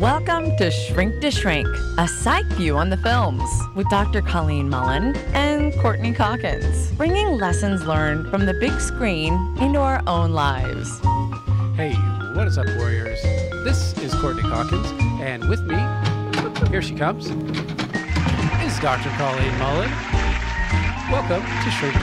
Welcome to Shrink, a psych view on the films with Dr. Colleen Mullen and Courtney Calkins, bringing lessons learned from the big screen into our own lives. Hey, what is up, Warriors? This is Courtney Calkins, and with me, here she comes, is Dr. Colleen Mullen. Welcome to Shrink.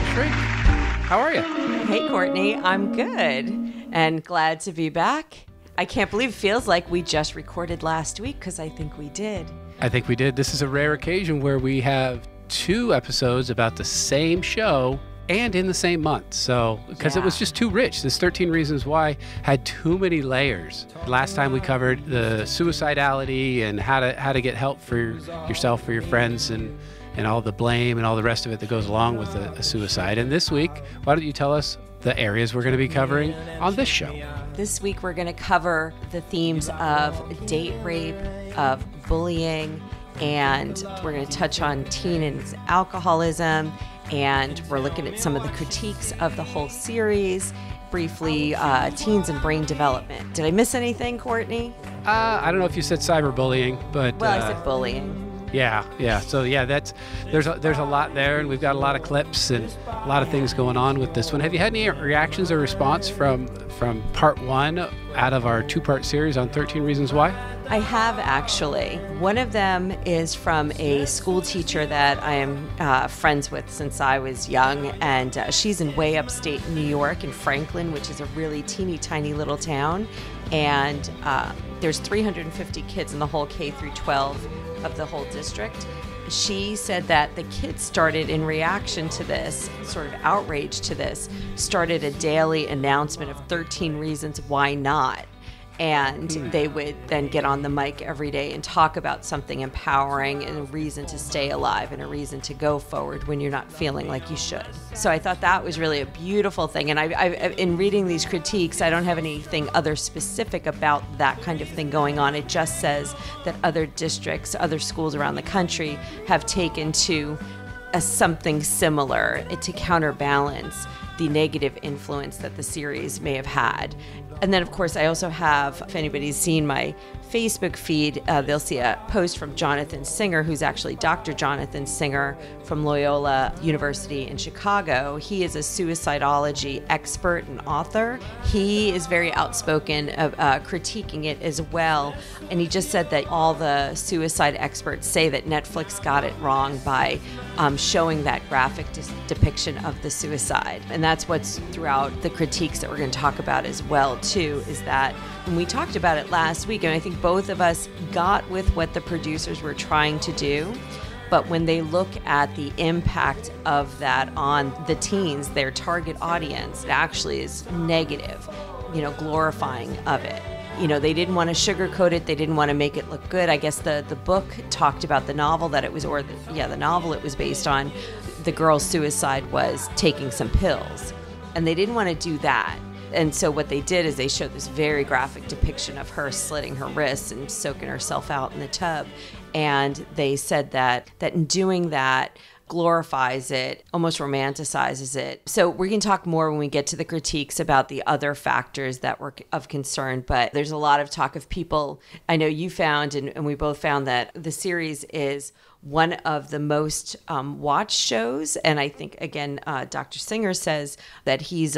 How are you? Hey, Courtney. I'm good and glad to be back. I can't believe it feels like we just recorded last week because I think we did. I think we did. This is a rare occasion where we have two episodes about the same show and in the same month. So, because it was just too rich. This 13 Reasons Why had too many layers. Last time we covered the suicidality and how to get help for yourself, for your friends, and all the blame and all the rest of it that goes along with a suicide. And this week, why don't you tell us the areas we're going to be covering on this show? This week, we're going to cover the themes of date rape, of bullying, and we're going to touch on teen and alcoholism, and we're looking at some of the critiques of the whole series, briefly, teens and brain development. Did I miss anything, Courtney? I don't know if you said cyberbullying, but... Well, I said bullying. Yeah. So there's a lot there, and we've got a lot of clips and a lot of things going on with this one. Have you had any reactions or response from part one out of our two-part series on 13 Reasons Why? I have, actually. One of them is from a school teacher that I am friends with since I was young, and she's in way upstate New York in Franklin, which is a really teeny tiny little town, and there's 350 kids in the whole K through 12 of the whole district. She said that the kids started, in reaction to this, sort of outrage to this, started a daily announcement of 13 reasons why not. And they would then get on the mic every day and talk about something empowering and a reason to stay alive and a reason to go forward when you're not feeling like you should. So I thought that was really a beautiful thing. And I in reading these critiques, I don't have anything other specific about that kind of thing going on. It just says that other districts, other schools around the country have taken to something similar to counterbalance the negative influence that the series may have had. And then, of course, I also have, if anybody's seen my Facebook feed, they'll see a post from Jonathan Singer, who's actually Dr. Jonathan Singer from Loyola University in Chicago. He is a suicidology expert and author. He is very outspoken of critiquing it as well. And he just said that all the suicide experts say that Netflix got it wrong by showing that graphic depiction of the suicide. And that's what's throughout the critiques that we're going to talk about as well, too, is that when we talked about it last week, and I think both of us got with what the producers were trying to do, but when they look at the impact of that on the teens, their target audience, it actually is negative, glorifying of it. They didn't want to sugarcoat it. They didn't want to make it look good. I guess the book talked about the novel that it was, the novel it was based on. The girl's suicide was taking some pills, and they didn't want to do that. And so what they did is they showed this very graphic depiction of her slitting her wrists and soaking herself out in the tub. And they said that in doing that, glorifies it, almost romanticizes it. So we can talk more when we get to the critiques about the other factors that were of concern, but there's a lot of talk of people. I know you found, and we both found, that the series is one of the most watched shows. And I think, again, Dr. Singer says that his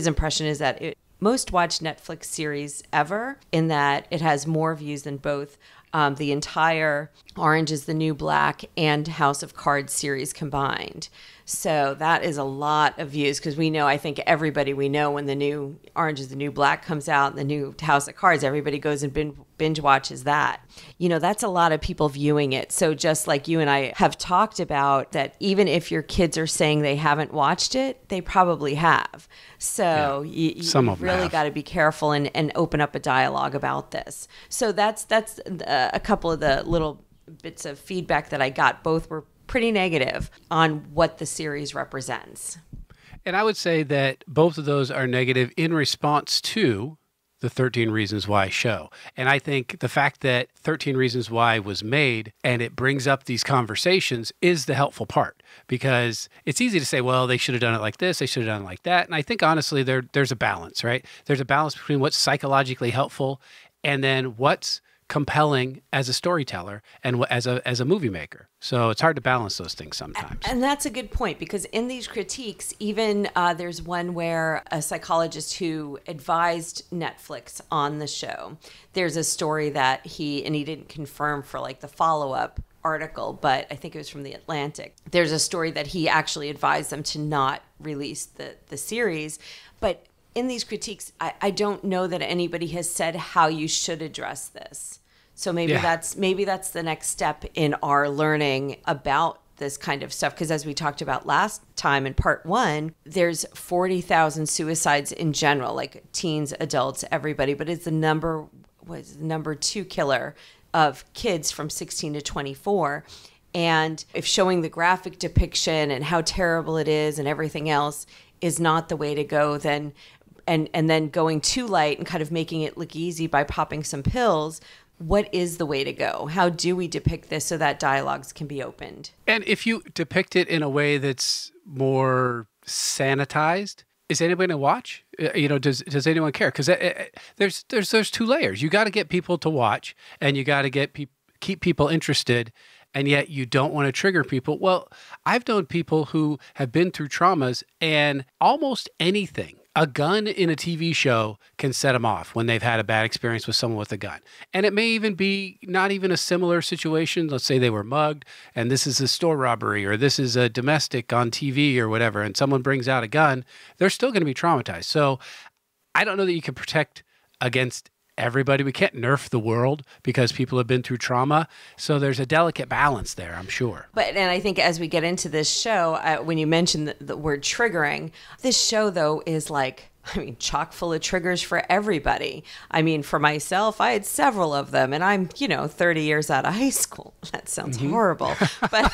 impression is that it most watched Netflix series ever, in that it has more views than both the entire Orange is the New Black and House of Cards series combined. So that is a lot of views, because I think everybody we know, when the new Orange is the New Black comes out and the new House of Cards, everybody goes and binge watches that. That's a lot of people viewing it. So just like you and I have talked about, that even if your kids are saying they haven't watched it, they probably have. So you really got to be careful and open up a dialogue about this. So that's a couple of the little bits of feedback that I got. Both were pretty negative on what the series represents. And I would say that both of those are negative in response to the 13 Reasons Why show. And I think the fact that 13 Reasons Why was made and it brings up these conversations is the helpful part, because it's easy to say, well, they should have done it like this, they should have done it like that. And I think, honestly, there's a balance, right? There's a balance between what's psychologically helpful and then what's compelling as a storyteller and as a movie maker. So it's hard to balance those things sometimes. And that's a good point, because in these critiques, even there's one where a psychologist who advised Netflix on the show, there's a story that he didn't confirm for like the follow-up article, but I think it was from The Atlantic. There's a story that he actually advised them to not release the series. But in these critiques, I don't know that anybody has said how you should address this. So maybe that's the next step in our learning about this kind of stuff. Because as we talked about last time in part 1, there's 40,000 suicides in general, like teens, adults, everybody. But it's the number 2 killer of kids from 16 to 24. And if showing the graphic depiction and how terrible it is and everything else is not the way to go, then and then going too light and kind of making it look easy by popping some pills, what is the way to go? How do we depict this so that dialogues can be opened? And if you depict it in a way that's more sanitized, is anybody going to watch? Does anyone care? Because there's 2 layers. You got to get people to watch, and you got to keep people interested, and yet you don't want to trigger people. Well, I've known people who have been through traumas, and almost anything, a gun in a TV show can set them off when they've had a bad experience with someone with a gun. And it may even be not even a similar situation. Let's say they were mugged and this is a store robbery, or this is a domestic on TV or whatever, and someone brings out a gun, they're still going to be traumatized. So I don't know that you can protect against everybody. We can't nerf the world because people have been through trauma. So there's a delicate balance there, I'm sure. And I think as we get into this show, when you mentioned the word triggering, this show, though, is like, chock full of triggers for everybody. For myself, I had several of them, and I'm, 30 years out of high school. That sounds horrible. But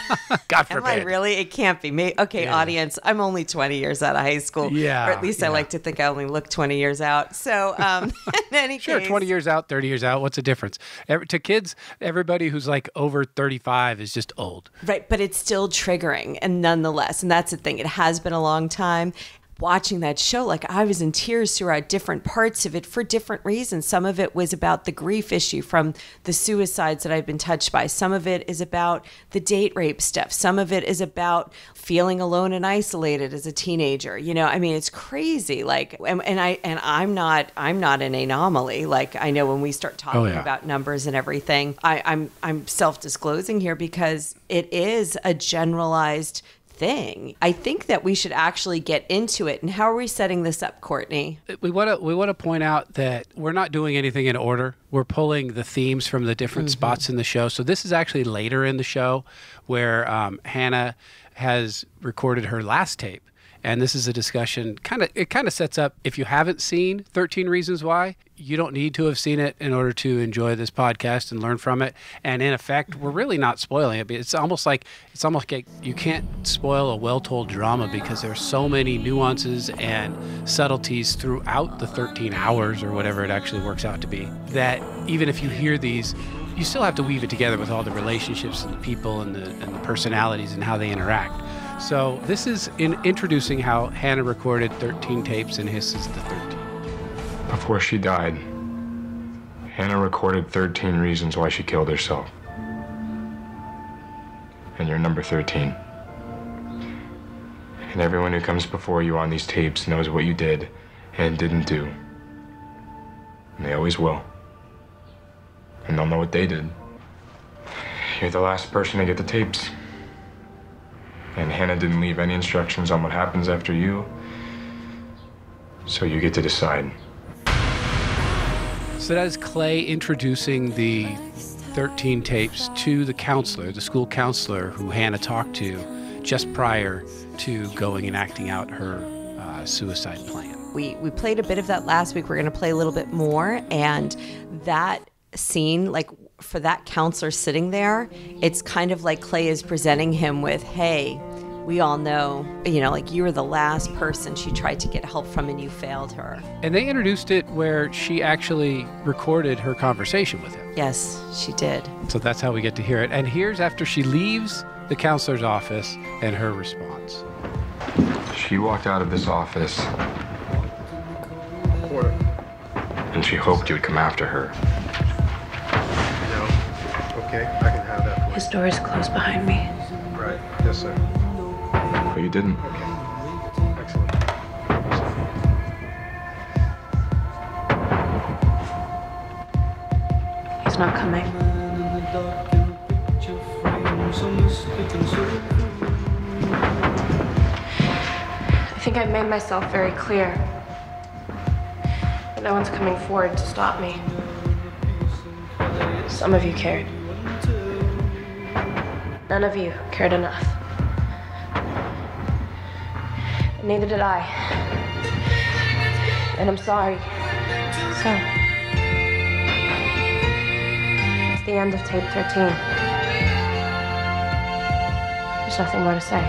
God forbid. Am I really? It can't be. Okay, yeah. Audience, I'm only 20 years out of high school. Yeah. Or at least I like to think I only look 20 years out. So in any sure, case. 20 years out, 30 years out, what's the difference? To kids, everybody who's like over 35 is just old. Right, but it's still triggering, and nonetheless, and that's the thing, it has been a long time. Watching that show, like I was in tears throughout different parts of it for different reasons. Some of it was about the grief issue from the suicides that I've been touched by. Some of it is about the date rape stuff. Some of it is about feeling alone and isolated as a teenager. It's crazy. Like, and I'm not an anomaly. Like, I know when we start talking about numbers and everything, I'm self-disclosing here because it is a generalized thing. I think that we should actually get into it. And how are we setting this up, Courtney? We want to point out that we're not doing anything in order. We're pulling the themes from the different spots in the show. So this is actually later in the show where Hannah has recorded her last tape. And this is a discussion, it kind of sets up, if you haven't seen 13 Reasons Why, you don't need to have seen it in order to enjoy this podcast and learn from it. And in effect, we're really not spoiling it. It's almost like you can't spoil a well-told drama because there's so many nuances and subtleties throughout the 13 hours or whatever it actually works out to be, that even if you hear these, you still have to weave it together with all the relationships and the people and the personalities and how they interact. So this is introducing how Hannah recorded 13 tapes, and his is the 13th. Before she died, Hannah recorded 13 reasons why she killed herself. And you're number 13. And everyone who comes before you on these tapes knows what you did and didn't do. And they always will. And they'll know what they did. You're the last person to get the tapes. And Hannah didn't leave any instructions on what happens after you. So you get to decide. So that is Clay introducing the 13 tapes to the counselor, the school counselor who Hannah talked to just prior to going and acting out her suicide plan. We played a bit of that last week. We're going to play a little bit more. And that scene, like for that counselor sitting there, it's kind of like Clay is presenting him with, hey, we all know, like you were the last person she tried to get help from and you failed her. And they introduced it where she actually recorded her conversation with him. Yes, she did. So that's how we get to hear it. And here's after she leaves the counselor's office and her response. She walked out of this office and she hoped you would come after her. Okay, I can have that for you. His door is closed behind me. Right, yes, sir. But you didn't. Okay, excellent. He's not coming. I think I've made myself very clear. But no one's coming forward to stop me. Some of you cared. None of you cared enough. And neither did I. And I'm sorry. So, it's the end of tape 13. There's nothing more to say.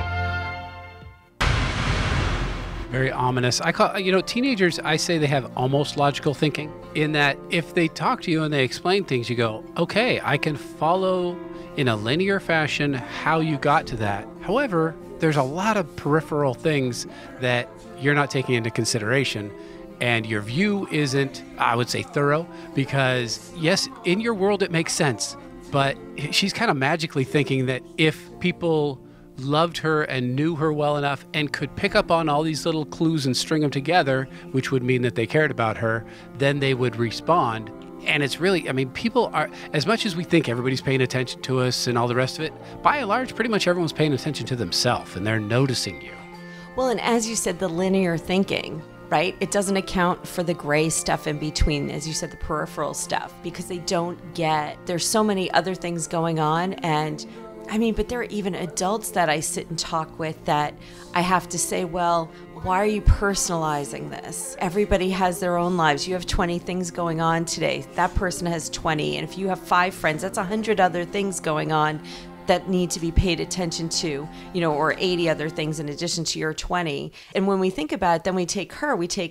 Very ominous. I call, teenagers, I say they have almost logical thinking in that if they talk to you and they explain things, you go, okay, I can follow in a linear fashion how you got to that. However, there's a lot of peripheral things that you're not taking into consideration. And your view isn't, I would say, thorough, because yes, in your world it makes sense, but she's kind of magically thinking that if people loved her and knew her well enough and could pick up on all these little clues and string them together, which would mean that they cared about her, then they would respond. And it's really, people are, as much as we think everybody's paying attention to us and all the rest of it, by and large, pretty much everyone's paying attention to themselves and they're noticing you. Well, and as you said, the linear thinking, right? It doesn't account for the gray stuff in between, as you said, the peripheral stuff, because they don't get, there's so many other things going on. And but there are even adults that I sit and talk with that I have to say, well, why are you personalizing this? Everybody has their own lives. You have 20 things going on today. That person has 20. And if you have 5 friends, that's 100 other things going on that need to be paid attention to, or 80 other things in addition to your 20. And when we think about it, then we take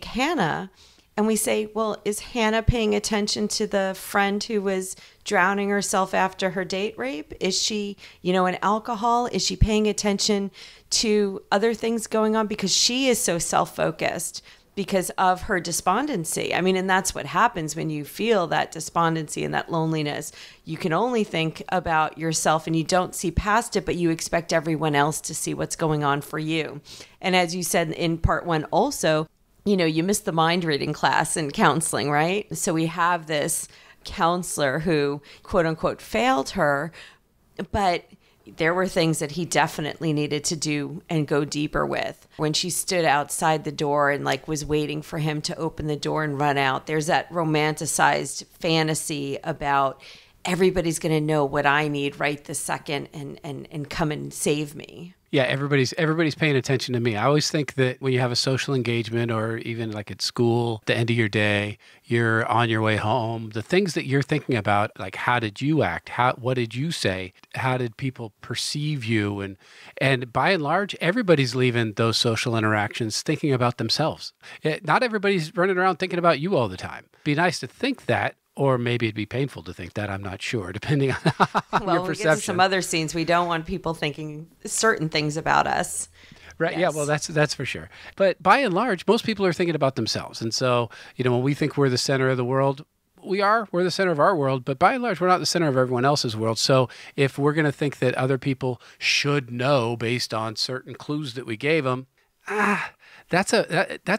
Hannah, and we say, well, is Hannah paying attention to the friend who was drowning herself after her date rape? Is she, in alcohol? Is she paying attention to other things going on? Because she is so self-focused because of her despondency. And that's what happens when you feel that despondency and that loneliness. You can only think about yourself and you don't see past it, but you expect everyone else to see what's going on for you. And as you said in part 1 also, you missed the mind reading class in counseling, right? So we have this counselor who, quote unquote, failed her, but there were things that he definitely needed to do and go deeper with. When she stood outside the door and was waiting for him to open the door and run out, there's that romanticized fantasy about everybody's going to know what I need right this second and come and save me. Yeah, everybody's paying attention to me. I always think that when you have a social engagement or even like at school, the end of your day, you're on your way home, the things that you're thinking about, like how did you act? What did you say? How did people perceive you? And by and large, everybody's leaving those social interactions thinking about themselves. Not everybody's running around thinking about you all the time. It'd be nice to think that. Or maybe it'd be painful to think that. I'm not sure, depending on your perception. Well, we get to some other scenes. We don't want people thinking certain things about us. Right. Yes. Yeah. Well, that's for sure. But by and large, most people are thinking about themselves. And so, when we think we're the center of the world, we're the center of our world. But by and large, we're not the center of everyone else's world. So if we're going to think that other people should know based on certain clues that we gave them, that's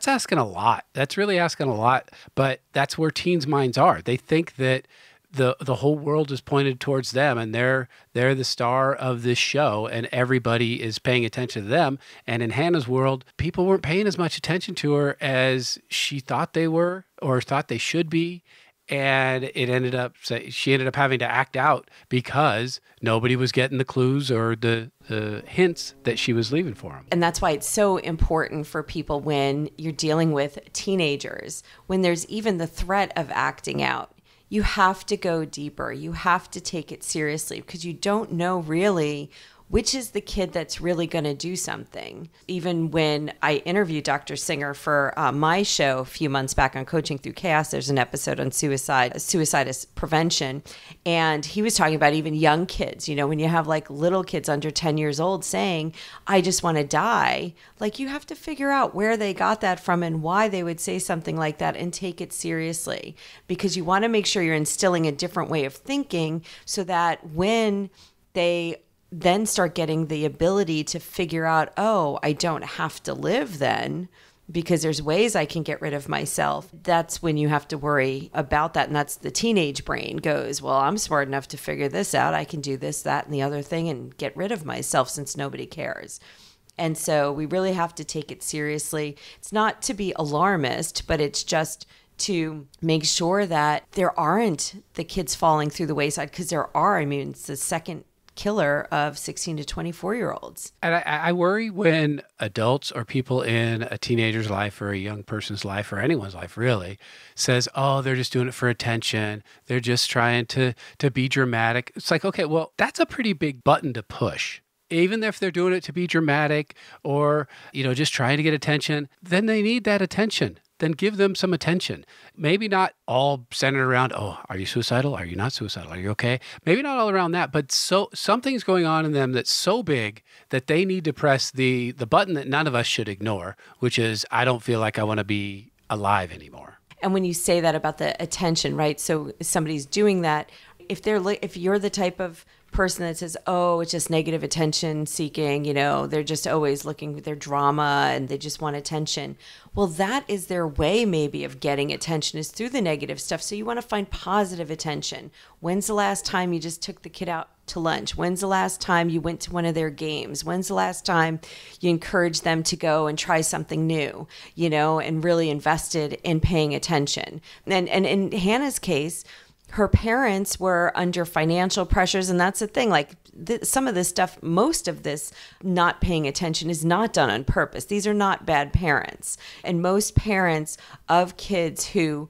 asking a lot. That's really asking a lot, but that's where teens' minds are. They think that the whole world is pointed towards them and they're the star of this show and everybody is paying attention to them. And in Hannah's world, people weren't paying as much attention to her as she thought they were or thought they should be. And she ended up having to act out because nobody was getting the clues or the hints that she was leaving for them. And that's why it's so important for people when you're dealing with teenagers, when there's even the threat of acting out. You have to go deeper. You have to take it seriously because you don't know really which is the kid that's really going to do something. Even when I interviewed Dr. Singer for my show a few months back on Coaching Through Chaos, there's an episode on suicide as prevention. And he was talking about even young kids, you know, when you have like little kids under 10 years old saying, I just want to die, like you have to figure out where they got that from and why they would say something like that and take it seriously, because you want to make sure you're instilling a different way of thinking so that when they then start getting the ability to figure out, oh, I don't have to live then because there's ways I can get rid of myself. That's when you have to worry about that. And that's the teenage brain goes, well, I'm smart enough to figure this out. I can do this, that, and the other thing and get rid of myself since nobody cares. And so we really have to take it seriously. It's not to be alarmist, but it's just to make sure that there aren't the kids falling through the wayside, because there are. I mean, it's the second killer of 16 to 24-year-olds. And I worry when adults or people in a teenager's life or a young person's life or anyone's life really says, oh, they're just doing it for attention. They're just trying to be dramatic. It's like, okay, well, that's a pretty big button to push. Even if they're doing it to be dramatic or, you know, just trying to get attention, then they need that attention. Then give them some attention. Maybe not all centered around, oh, are you suicidal? Are you not suicidal? Are you okay? Maybe not all around that, but so something's going on in them that's so big that they need to press the button that none of us should ignore, which is, I don't feel like I want to be alive anymore. And when you say that about the attention, right? So somebody's doing that. If you're the type of person that says, oh, it's just negative attention seeking, you know, they're just always looking for their drama and they just want attention. Well, that is their way maybe of getting attention, is through the negative stuff. So you want to find positive attention. When's the last time you just took the kid out to lunch? When's the last time you went to one of their games? When's the last time you encouraged them to go and try something new, you know, and really invested in paying attention? And in Hannah's case, her parents were under financial pressures. And that's the thing, like some of this stuff, most of this not paying attention is not done on purpose. These are not bad parents. And most parents of kids who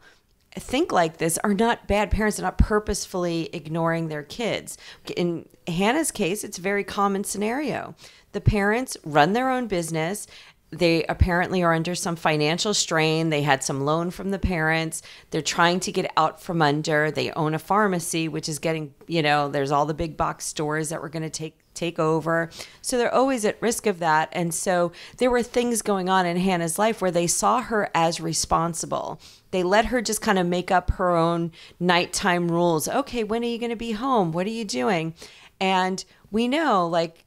think like this are not bad parents. They're not purposefully ignoring their kids. In Hannah's case, it's a very common scenario. The parents run their own business. They apparently are under some financial strain. They had some loan from the parents. They're trying to get out from under. They own a pharmacy, which is getting, you know, there's all the big box stores that were going to take over. So they're always at risk of that. And so there were things going on in Hannah's life where they saw her as responsible. They let her just kind of make up her own nighttime rules. Okay, when are you going to be home? What are you doing? And we know, like,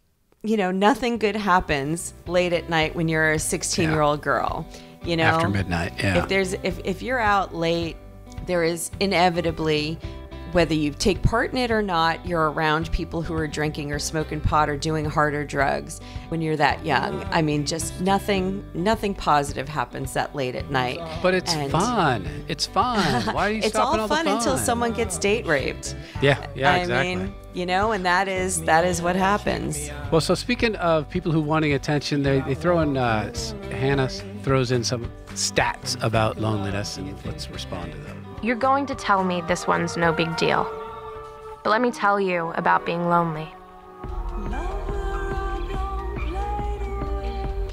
you know, nothing good happens late at night when you're a 16-year-old girl, you know, after midnight. Yeah. If you're out late, there is inevitably, whether you take part in it or not, you're around people who are drinking or smoking pot or doing harder drugs when you're that young. I mean, just nothing positive happens that late at night. But it's fun. It's fun. Why are you it's stopping all all the fun until someone gets date raped. Yeah, exactly. I mean, you know, and that is what happens. Well, so speaking of people who wanting attention, they throw in, Hannah throws in some stats about loneliness, and let's respond to them. You're going to tell me this one's no big deal. But let me tell you about being lonely.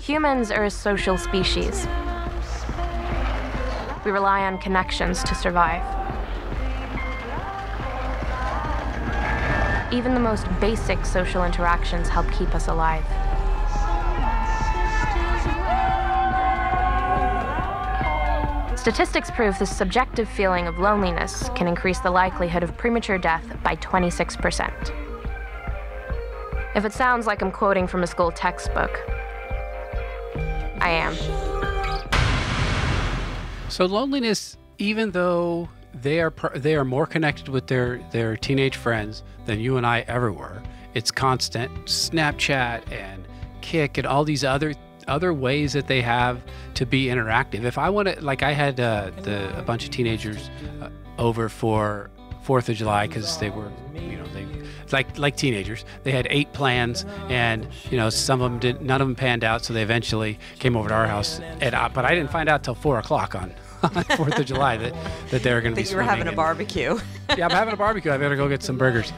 Humans are a social species. We rely on connections to survive. Even the most basic social interactions help keep us alive. Statistics prove the subjective feeling of loneliness can increase the likelihood of premature death by 26%. If it sounds like I'm quoting from a school textbook, I am. So loneliness, even though they are more connected with their teenage friends than you and I ever were, it's constant. Snapchat and Kik and all these other ways that they have to be interactive. If I want to, like I had a bunch of teenagers over for 4th of July because they were, you know, they like teenagers. They had 8 plans, and you know, some of them didn't. None of them panned out, so they eventually came over to our house. But I didn't find out till 4 o'clock on 4th of July that they're going to be That you were having a barbecue. Yeah, I'm having a barbecue. I better go get some burgers.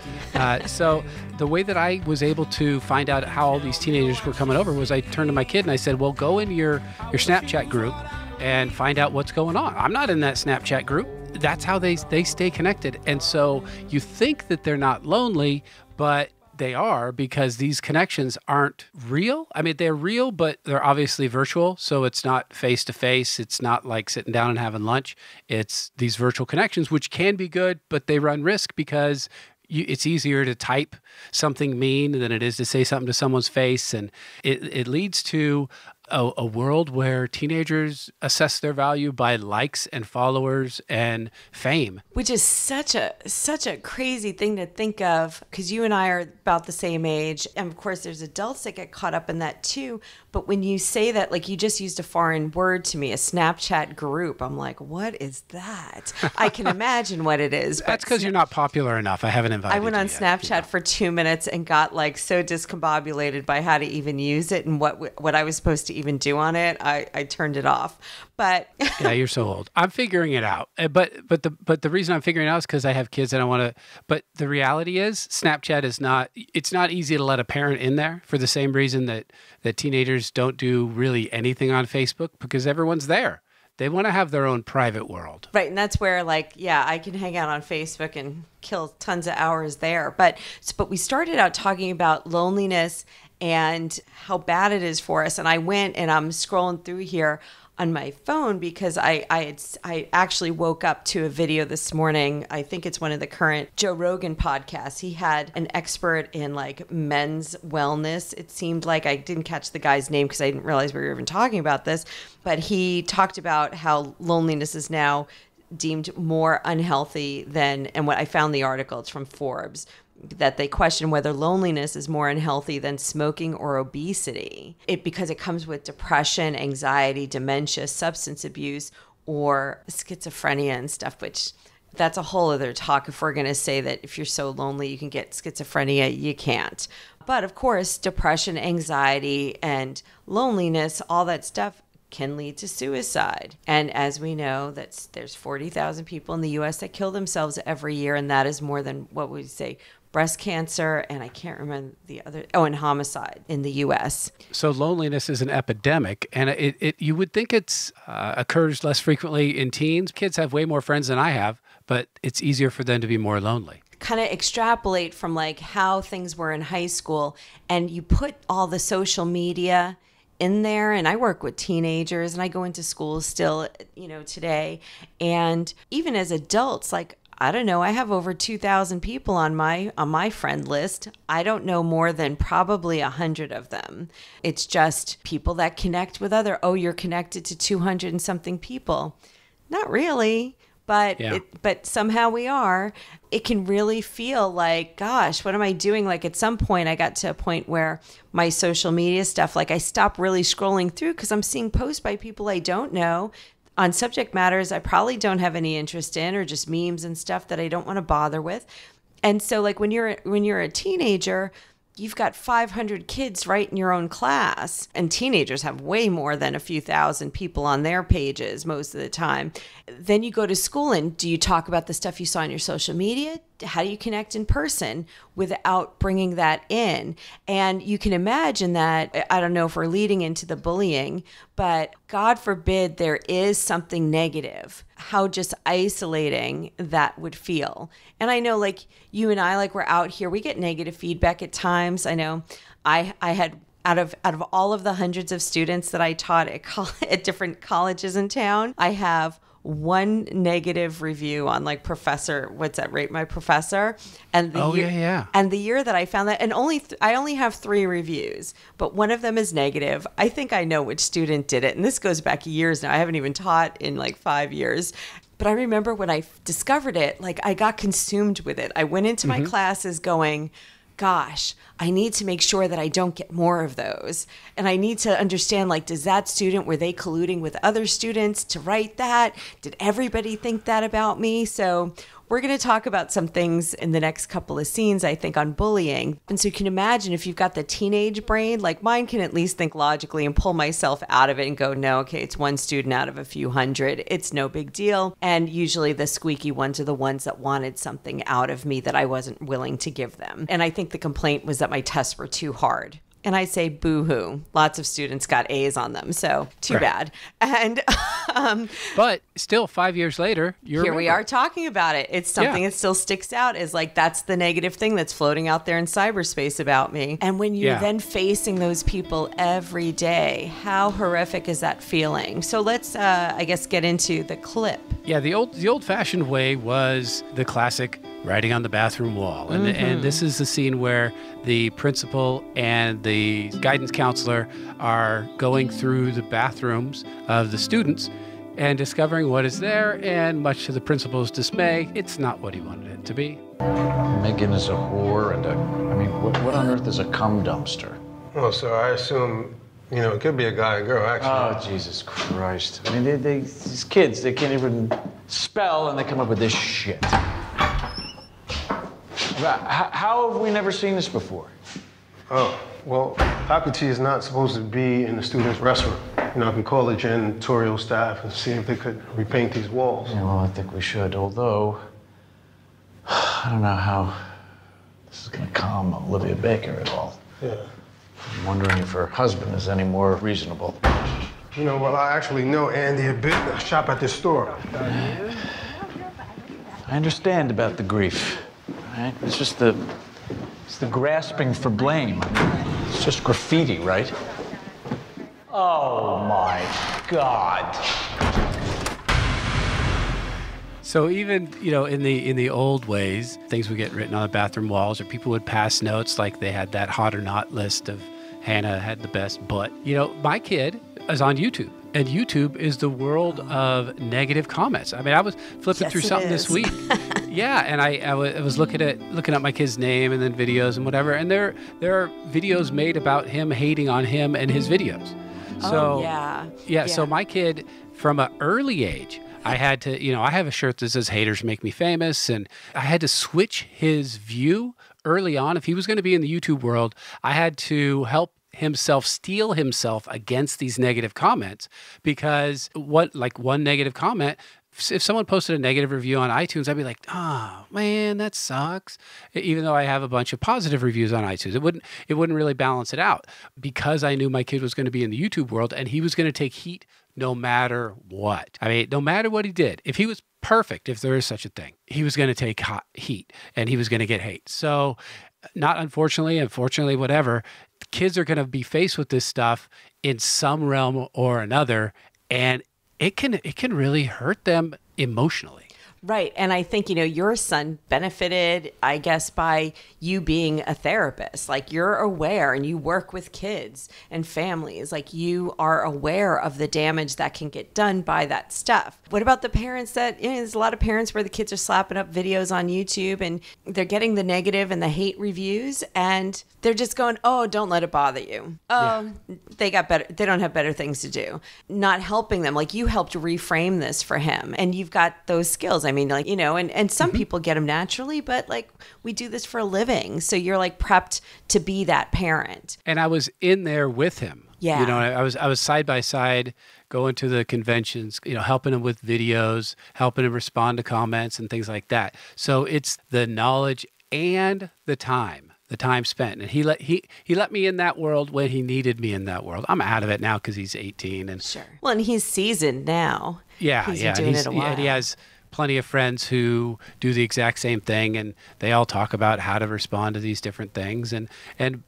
So the way that I was able to find out how all these teenagers were coming over was I turned to my kid and I said, well, go into your Snapchat group and find out what's going on. I'm not in that Snapchat group. That's how they stay connected. And so you think that they're not lonely, but they are, because these connections aren't real. I mean, they're real, but they're obviously virtual. So it's not face to face. It's not like sitting down and having lunch. It's these virtual connections, which can be good, but they run risk because it's easier to type something mean than it is to say something to someone's face. And it leads to a world where teenagers assess their value by likes and followers and fame. Which is such a crazy thing to think of, because you and I are about the same age. And of course, there's adults that get caught up in that too. But when you say that, like you just used a foreign word to me, a Snapchat group, I'm like, what is that? I can imagine what it is. That's because you're not popular enough. I haven't invited you. I went on Snapchat for 2 minutes and got like so discombobulated by how to even use it and what I was supposed to even do on it. I turned it off. But yeah, you're so old. I'm figuring it out. But the reason I'm figuring it out is because I have kids and I want to. But the reality is, Snapchat is not. It's not easy to let a parent in there for the same reason that teenagers don't do really anything on Facebook, because everyone's there. They want to have their own private world. Right. And that's where, like, yeah, I can hang out on Facebook and kill tons of hours there. But we started out talking about loneliness and how bad it is for us. And I went and I'm scrolling through here on my phone because I actually woke up to a video this morning. I think it's one of the current Joe Rogan podcasts. He had an expert in like men's wellness. It seemed like, I didn't catch the guy's name because I didn't realize we were even talking about this, but he talked about how loneliness is now deemed more unhealthy than, and what I found the article, it's from Forbes, that they question whether loneliness is more unhealthy than smoking or obesity. Because it comes with depression, anxiety, dementia, substance abuse, or schizophrenia and stuff, which that's a whole other talk. If we're going to say that if you're so lonely you can get schizophrenia, you can't. But of course, depression, anxiety, and loneliness, all that stuff can lead to suicide. And as we know, there's 40,000 people in the U.S. that kill themselves every year, and that is more than, what would we say, breast cancer, and I can't remember the other, and homicide in the U.S. So loneliness is an epidemic, and it you would think it's occurs less frequently in teens. Kids have way more friends than I have, but it's easier for them to be more lonely. Kind of extrapolate from like how things were in high school, and you put all the social media in there, and I work with teenagers and I go into schools still, today. And even as adults, like, I don't know, I have over 2,000 people on my friend list. I don't know more than probably 100 of them. It's just people that connect with you're connected to 200 and something people. Not really. But yeah. But somehow we are. It can really feel like, gosh, what am I doing? Like at some point I got to a point where my social media stuff, like I stopped really scrolling through because I'm seeing posts by people I don't know on subject matters I probably don't have any interest in, or just memes and stuff that I don't want to bother with. And so like when you're a teenager, you've got 500 kids right in your own class, and teenagers have way more than a few thousand people on their pages most of the time. Then you go to school, and do you talk about the stuff you saw on your social media? How do you connect in person without bringing that in? And you can imagine that, I don't know if we're leading into the bullying, but God forbid there is something negative, how just isolating that would feel. And I know like you and I, like we're out here, we get negative feedback at times. I know I had, out of all of the hundreds of students that I taught at different colleges in town, I have one negative review on like Professor, what's that, Rate My Professor? And the year, And the year that I found that, and I only have 3 reviews, but one of them is negative. I think I know which student did it. And this goes back years now. I haven't even taught in like 5 years. But I remember when I discovered it, like I got consumed with it. I went into my classes going, gosh, I need to make sure that I don't get more of those. And I need to understand, like, does that student, were they colluding with other students to write that? Did everybody think that about me? So we're going to talk about some things in the next couple of scenes, I think, on bullying. And so you can imagine if you've got the teenage brain, like mine can at least think logically and pull myself out of it and go, no, okay, it's one student out of a few hundred. It's no big deal. And usually the squeaky ones are the ones that wanted something out of me that I wasn't willing to give them. And I think the complaint was that my tests were too hard. And I say boo-hoo. Lots of students got A's on them, so too bad. And but still, 5 years later, here we are talking about it. It's something that still sticks out as like that's the negative thing that's floating out there in cyberspace about me. And when you're then facing those people every day, how horrific is that feeling? So let's, I guess, get into the clip. Yeah, the old-fashioned way was the classic writing on the bathroom wall. And this is the scene where the principal and the guidance counselor are going through the bathrooms of the students and discovering what is there. And much to the principal's dismay, it's not what he wanted it to be. Megan is a whore and what on earth is a cum dumpster? Well, so I assume, it could be a guy and girl, actually. Oh, Jesus Christ. I mean, these kids, they can't even spell and they come up with this shit. How have we never seen this before? Oh, well, faculty is not supposed to be in the student's restroom. I can call the janitorial staff and see if they could repaint these walls. Yeah, well, I think we should, although I don't know how this is going to calm Olivia Baker at all. Yeah. I'm wondering if her husband is any more reasonable. Well, I actually know Andy a bit. I shop at this store. I understand about the grief. Right? It's just the grasping for blame. It's just graffiti, right? Oh my God. So even, in the old ways, things would get written on the bathroom walls, or people would pass notes like they had that hot or not list of Hannah had the best butt. My kid is on YouTube. And YouTube is the world of negative comments. I mean, I was flipping through something this week. Yeah, and I was looking at my kid's name and then videos and whatever. And there are videos made about him hating on him and his videos. So so my kid, from an early age, I had to, I have a shirt that says "Haters Make Me Famous," and I had to switch his view early on. If he was going to be in the YouTube world, I had to help steel himself against these negative comments, because one negative comment, if someone posted a negative review on iTunes, I'd be like, oh man, that sucks. Even though I have a bunch of positive reviews on iTunes, it wouldn't really balance it out, because I knew my kid was going to be in the YouTube world and he was going to take heat no matter what. I mean, no matter what he did, if he was perfect, if there is such a thing, he was going to take hot heat and he was going to get hate. So unfortunately, whatever, kids are going to be faced with this stuff in some realm or another, and it can really hurt them emotionally. Right. And I think, your son benefited, I guess, by you being a therapist. Like, you're aware and you work with kids and families. Like, you are aware of the damage that can get done by that stuff. What about the parents that, there's a lot of parents where the kids are slapping up videos on YouTube and they're getting the negative and the hate reviews and they're just going, oh, don't let it bother you. Oh, they don't have better things to do. Not helping them. Like, you helped reframe this for him and you've got those skills. I mean, and some people get them naturally, but we do this for a living. So you're prepped to be that parent. And I was in there with him. Yeah. I was side by side going to the conventions, helping him with videos, helping him respond to comments and things like that. So it's the knowledge and the time spent. And he let me in that world when he needed me in that world. I'm out of it now because he's 18. And sure. Well, and he's seasoned now. Yeah. He's been doing it a while. And he has plenty of friends who do the exact same thing, and they all talk about how to respond to these different things. And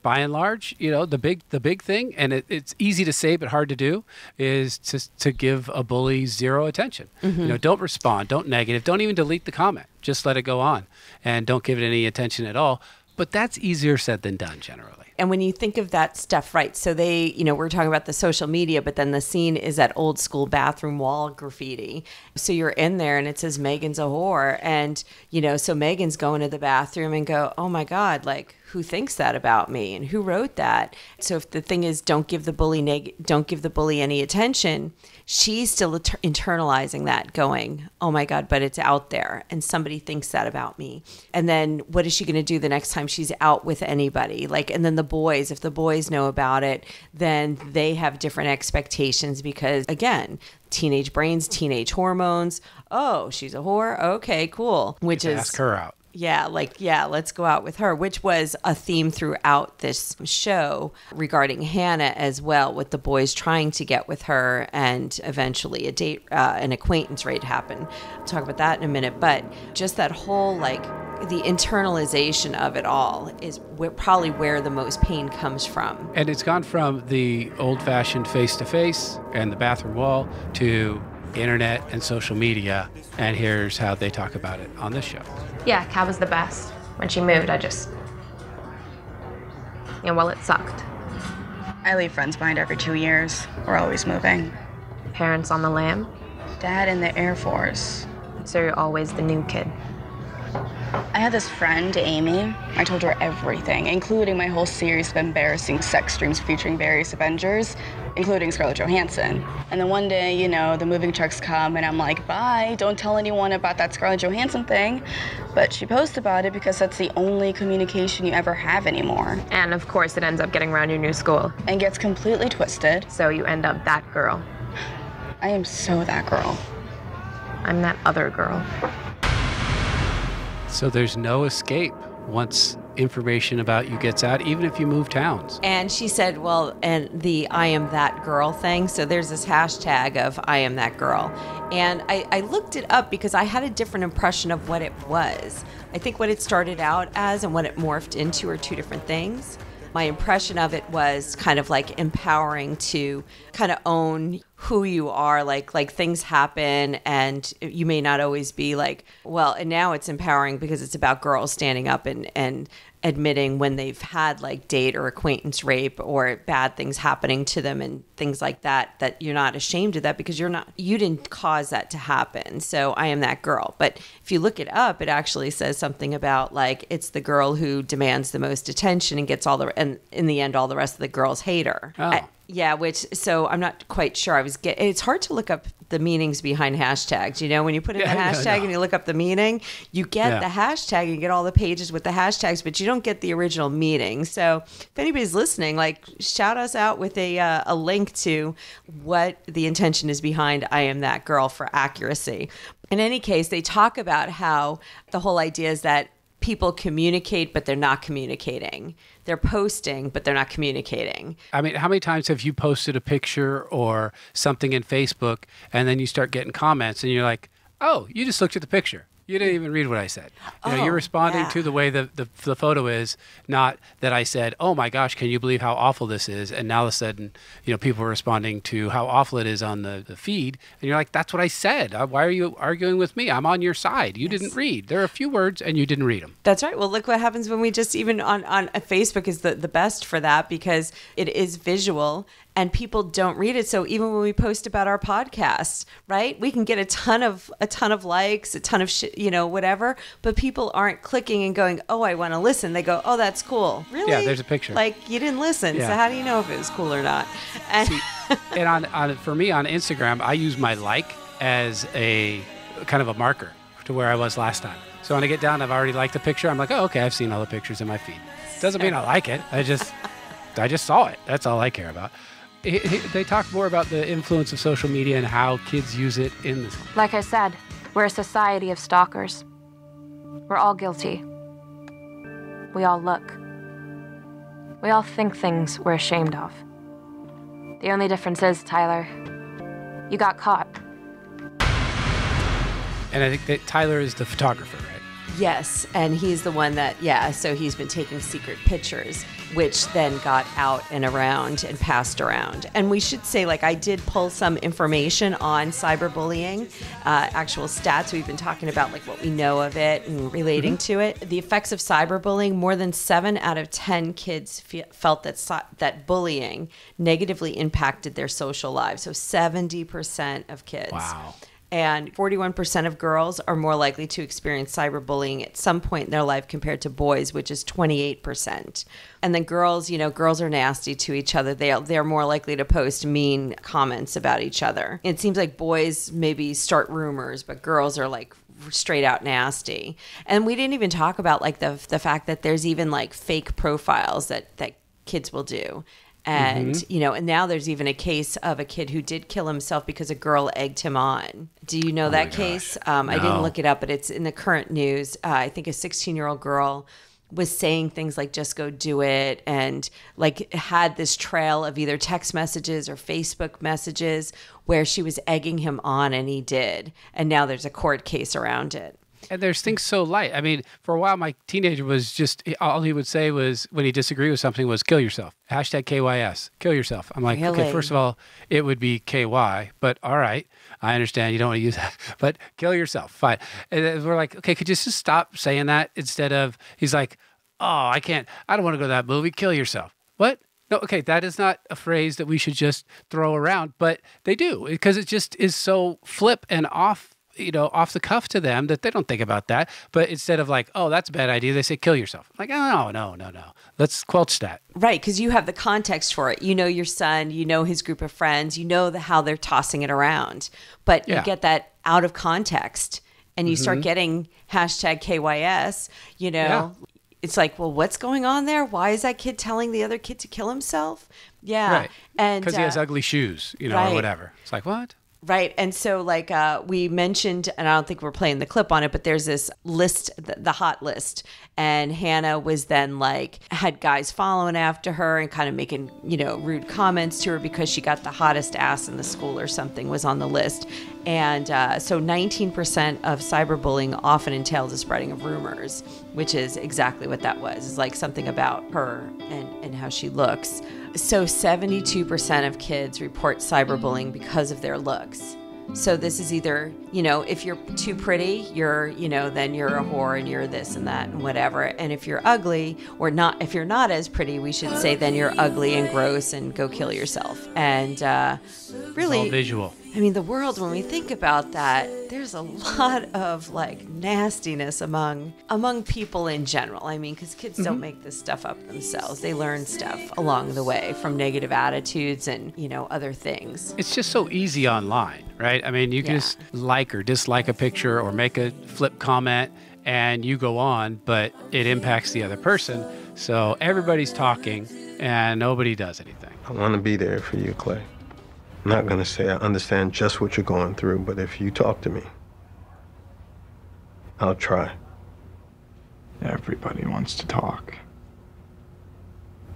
by and large, the big thing, and it's easy to say but hard to do, is to give a bully zero attention. Mm-hmm. Don't respond, don't negative, don't even delete the comment. Just let it go on, and don't give it any attention at all. But that's easier said than done generally. And when you think of that stuff, right, so they, we're talking about the social media, but then the scene is that old school bathroom wall graffiti. So you're in there and it says Megan's a whore. And, so Megan's going to the bathroom and go, oh my God, who thinks that about me and who wrote that. So if the thing is don't give the bully any attention, she's still internalizing that, going, oh my God, but it's out there and somebody thinks that about me. And then what is she going to do the next time she's out with anybody? Like, and then the boys, if the boys know about it, then they have different expectations because, again, teenage brains, teenage hormones. Oh, she's a whore. Okay, cool. Which is ask her out. Yeah, let's go out with her, which was a theme throughout this show regarding Hannah as well, with the boys trying to get with her and eventually a date, an acquaintance rape happened. I'll talk about that in a minute, but just that whole the internalization of it all is probably where the most pain comes from. And it's gone from the old-fashioned face-to-face and the bathroom wall to internet and social media, and here's how they talk about it on this show. Yeah, Kat was the best. When she moved, it sucked. I leave friends behind every 2 years. We're always moving. Parents on the lam. Dad in the Air Force. So you're always the new kid. I had this friend, Amy. I told her everything, including my whole series of embarrassing sex dreams featuring various Avengers, including Scarlett Johansson. And then one day, the moving trucks come and I'm like, bye, don't tell anyone about that Scarlett Johansson thing. But she posts about it because that's the only communication you ever have anymore. And of course it ends up getting around your new school. And gets completely twisted. So you end up that girl. I am so that girl. I'm that other girl. So there's no escape once information about you gets out, even if you move towns. And she said, well, and the I am that girl thing. So there's this hashtag of I am that girl. And I looked it up because I had a different impression of what it was. I think what it started out as and what it morphed into are two different things. My impression of it was kind of like empowering to kind of own who you are, like things happen and you may not always be like, well, and now it's empowering because it's about girls standing up and admitting when they've had like date or acquaintance rape or bad things happening to them and things like that you're not ashamed of that because you didn't cause that to happen. So I am that girl. But if you look it up, it actually says something about like it's the girl who demands the most attention and gets and in the end all the rest of the girls hate her. Oh. So I'm not quite sure. It's hard to look up the meanings behind hashtags. When you put in the hashtag and you look up the meaning, you get the hashtag and you get all the pages with the hashtags, but you don't get the original meaning. So if anybody's listening, shout us out with a link to what the intention is behind I am that girl for accuracy. In any case, they talk about how the whole idea is that people communicate, but they're not communicating. They're posting, but they're not communicating. I mean, how many times have you posted a picture or something in Facebook and then you start getting comments and you're like, oh, you just looked at the picture. You didn't even read what I said. You're responding to the way the photo is, not that I said, oh my gosh, can you believe how awful this is? And now all of a sudden, people are responding to how awful it is on the feed. And you're like, that's what I said. Why are you arguing with me? I'm on your side. You didn't read. There are a few words and you didn't read them. That's right. Well, look what happens when we just even on Facebook is the best for that because it is visual. And people don't read it. So even when we post about our podcast, right, we can get a ton of likes, a ton of whatever, but people aren't clicking and going, oh, I want to listen. They go, oh, that's cool. Really? Yeah, there's a picture. You didn't listen. Yeah. So how do you know if it was cool or not? And see, and for me on Instagram, I use my like as a kind of a marker to where I was last time. So when I get down, I've already liked the picture. I'm like, oh, okay, I've seen all the pictures in my feed. Doesn't mean I like it. I just saw it. That's all I care about. They talk more about the influence of social media and how kids use it in this. Like I said, we're a society of stalkers. We're all guilty. We all look. We all think things we're ashamed of. The only difference is, Tyler, you got caught. And I think that Tyler is the photographer, right? Yes, and he's the one that, so he's been taking secret pictures, which then got out and around and passed around. And we should say, I did pull some information on cyberbullying, actual stats. We've been talking about, what we know of it and relating to it. The effects of cyberbullying, more than 7 out of 10 kids felt that bullying negatively impacted their social lives. So 70% of kids. Wow. And 41% of girls are more likely to experience cyberbullying at some point in their life compared to boys, which is 28%. And then girls, girls are nasty to each other. They're more likely to post mean comments about each other. It seems like boys maybe start rumors, but girls are like straight out nasty. And we didn't even talk about like the fact that there's even like fake profiles that kids will do. And, and now there's even a case of a kid who did kill himself because a girl egged him on. Do you know that case? No. I didn't look it up, but it's in the current news. I think a 16-year-old girl was saying things like, just go do it. And like had this trail of either text messages or Facebook messages where she was egging him on, and he did. And now there's a court case around it. And there's things so light. I mean, for a while, my teenager was just, all he would say was, when he disagreed with something, was kill yourself. Hashtag KYS, kill yourself. I'm like, Really? Okay, first of all, it would be KY, but all right, I understand you don't want to use that, but kill yourself, fine. And then we're like, okay, could you just stop saying that instead of, he's like, oh, I don't want to go to that movie, kill yourself. What? No, okay, that is not a phrase that we should just throw around, but they do, because it just is so flip and off the cuff to them that they don't think about that. But instead of like, oh, that's a bad idea, they say kill yourself. Like, oh, no. Let's quelch that. Right, because you have the context for it. You know your son, you know his group of friends, you know how they're tossing it around. But you get that out of context, and you start getting hashtag KYS, Yeah. It's like, well, what's going on there? Why is that kid telling the other kid to kill himself? Yeah. Right. And because he has ugly shoes, right. or whatever. It's like, what? Right. And so like we mentioned, and I don't think we're playing the clip on it, but there's this list, the hot list. And Hannah was then like, had guys following after her and kind of making, rude comments to her because she got the hottest ass in the school or something was on the list. And so 19% of cyberbullying often entails the spreading of rumors, which is exactly what that was. It's like something about her and how she looks. So 72% of kids report cyberbullying because of their looks. So this is either, if you're too pretty, then you're a whore and you're this and that and whatever. And if you're ugly or not, if you're not as pretty, we should say then you're ugly and gross and go kill yourself. And really, it's all visual. I mean, the world, when we think about that, there's a lot of like nastiness among people in general. I mean, because kids don't make this stuff up themselves. They learn stuff along the way from negative attitudes and, other things. It's just so easy online, right? I mean, you can just like or dislike a picture or make a flip comment and you go on, but it impacts the other person. So everybody's talking and nobody does anything. I want to be there for you, Clay. I'm not going to say I understand just what you're going through, but if you talk to me, I'll try. Everybody wants to talk.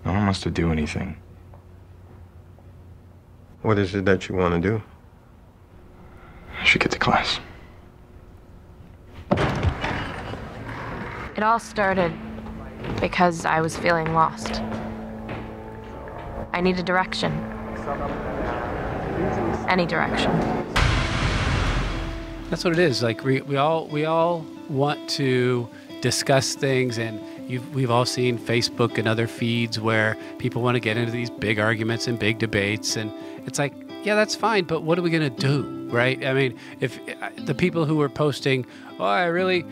No one wants to do anything. What is it that you want to do? I should get to class. It all started because I was feeling lost. I needed direction. Any direction. That's what it is. Like we all want to discuss things, and we've all seen Facebook and other feeds where people want to get into these big arguments and big debates, and it's like, yeah, that's fine, but what are we going to do, right? I mean, if the people who are posting, oh, I'm really,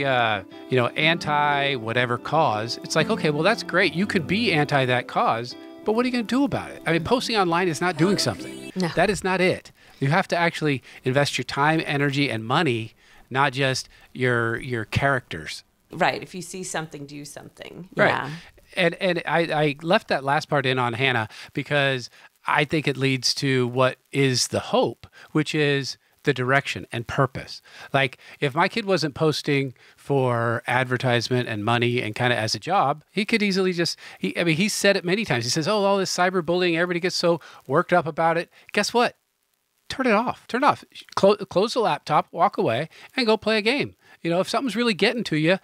anti whatever cause, it's like, okay, well, that's great. You could be anti that cause, but what are you going to do about it? I mean, posting online is not doing something. No. That is not it. You have to actually invest your time, energy, and money, not just your characters. Right. If you see something, do something. Right. Yeah. And I left that last part in on Hannah because I think it leads to what is the hope, which is the direction and purpose. Like if my kid wasn't posting for advertisement and money and kind of as a job, he could easily just, he said it many times. He says, oh, all this cyberbullying, everybody gets so worked up about it. Guess what? Turn it off. Turn it off. Close the laptop, walk away, and go play a game. If something's really getting to you,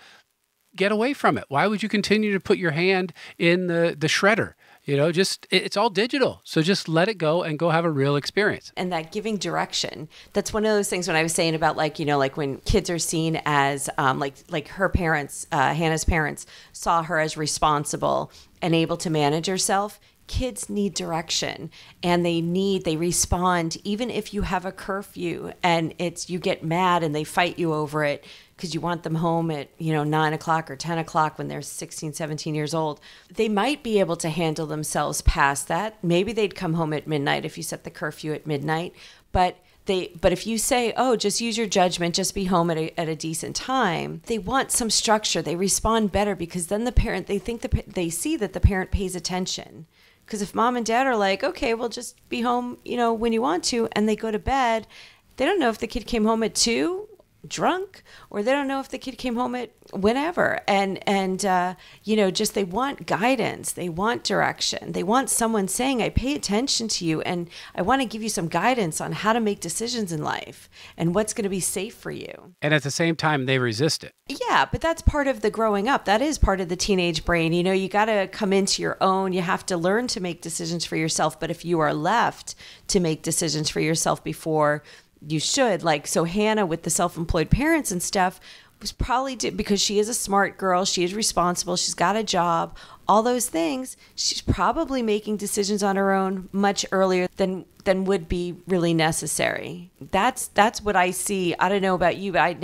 get away from it. Why would you continue to put your hand in the shredder? It's all digital. So just let it go and go have a real experience. And that giving direction, that's one of those things when I was saying about like when kids are seen as like her parents, Hannah's parents saw her as responsible and able to manage herself. kids need direction, and they respond even if you have a curfew and you get mad and they fight you over it because you want them home at 9 o'clock or 10 o'clock when they're 16, 17 years old. They might be able to handle themselves past that. Maybe they'd come home at midnight if you set the curfew at midnight. But if you say, oh, just use your judgment, just be home at a decent time, they want some structure. They respond better because then they see that the parent pays attention. Because if mom and dad are like, okay, well, just be home, when you want to, and they go to bed, they don't know if the kid came home at 2 drunk, or they don't know if the kid came home at whenever. And just they want guidance. They want direction. They want someone saying, I pay attention to you and I want to give you some guidance on how to make decisions in life and what's going to be safe for you. And at the same time, they resist it. Yeah, but that's part of the growing up. That is part of the teenage brain. You got to come into your own. You have to learn to make decisions for yourself. But if you are left to make decisions for yourself before you should, so Hannah with the self-employed parents and stuff was probably because she is a smart girl, she is responsible, she's got a job, all those things, she's probably making decisions on her own much earlier than would be really necessary. That's what I see. I don't know about you, but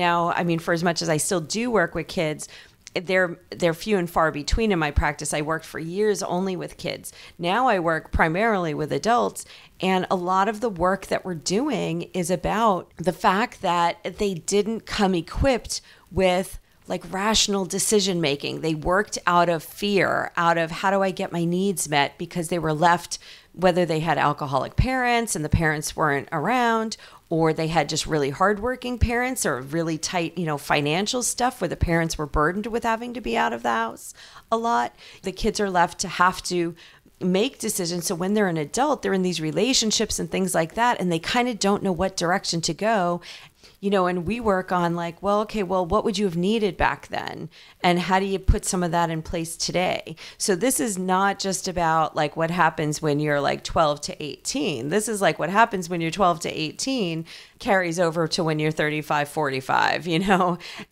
for as much as I still do work with kids, they're few and far between in my practice. I worked for years only with kids. Now I work primarily with adults, and a lot of the work that we're doing is about the fact that they didn't come equipped with rational decision making. They worked out of fear, out of how do I get my needs met, because they were left, whether they had alcoholic parents and the parents weren't around, or they had just really hardworking parents, or really tight, financial stuff where the parents were burdened with having to be out of the house a lot. The kids are left to have to make decisions. So when they're an adult, they're in these relationships and things like that, and they kind of don't know what direction to go. And we work on what would you have needed back then? And how do you put some of that in place today? So this is not just about what happens when you're 12 to 18. This is what happens when you're 12 to 18 carries over to when you're 35, 45,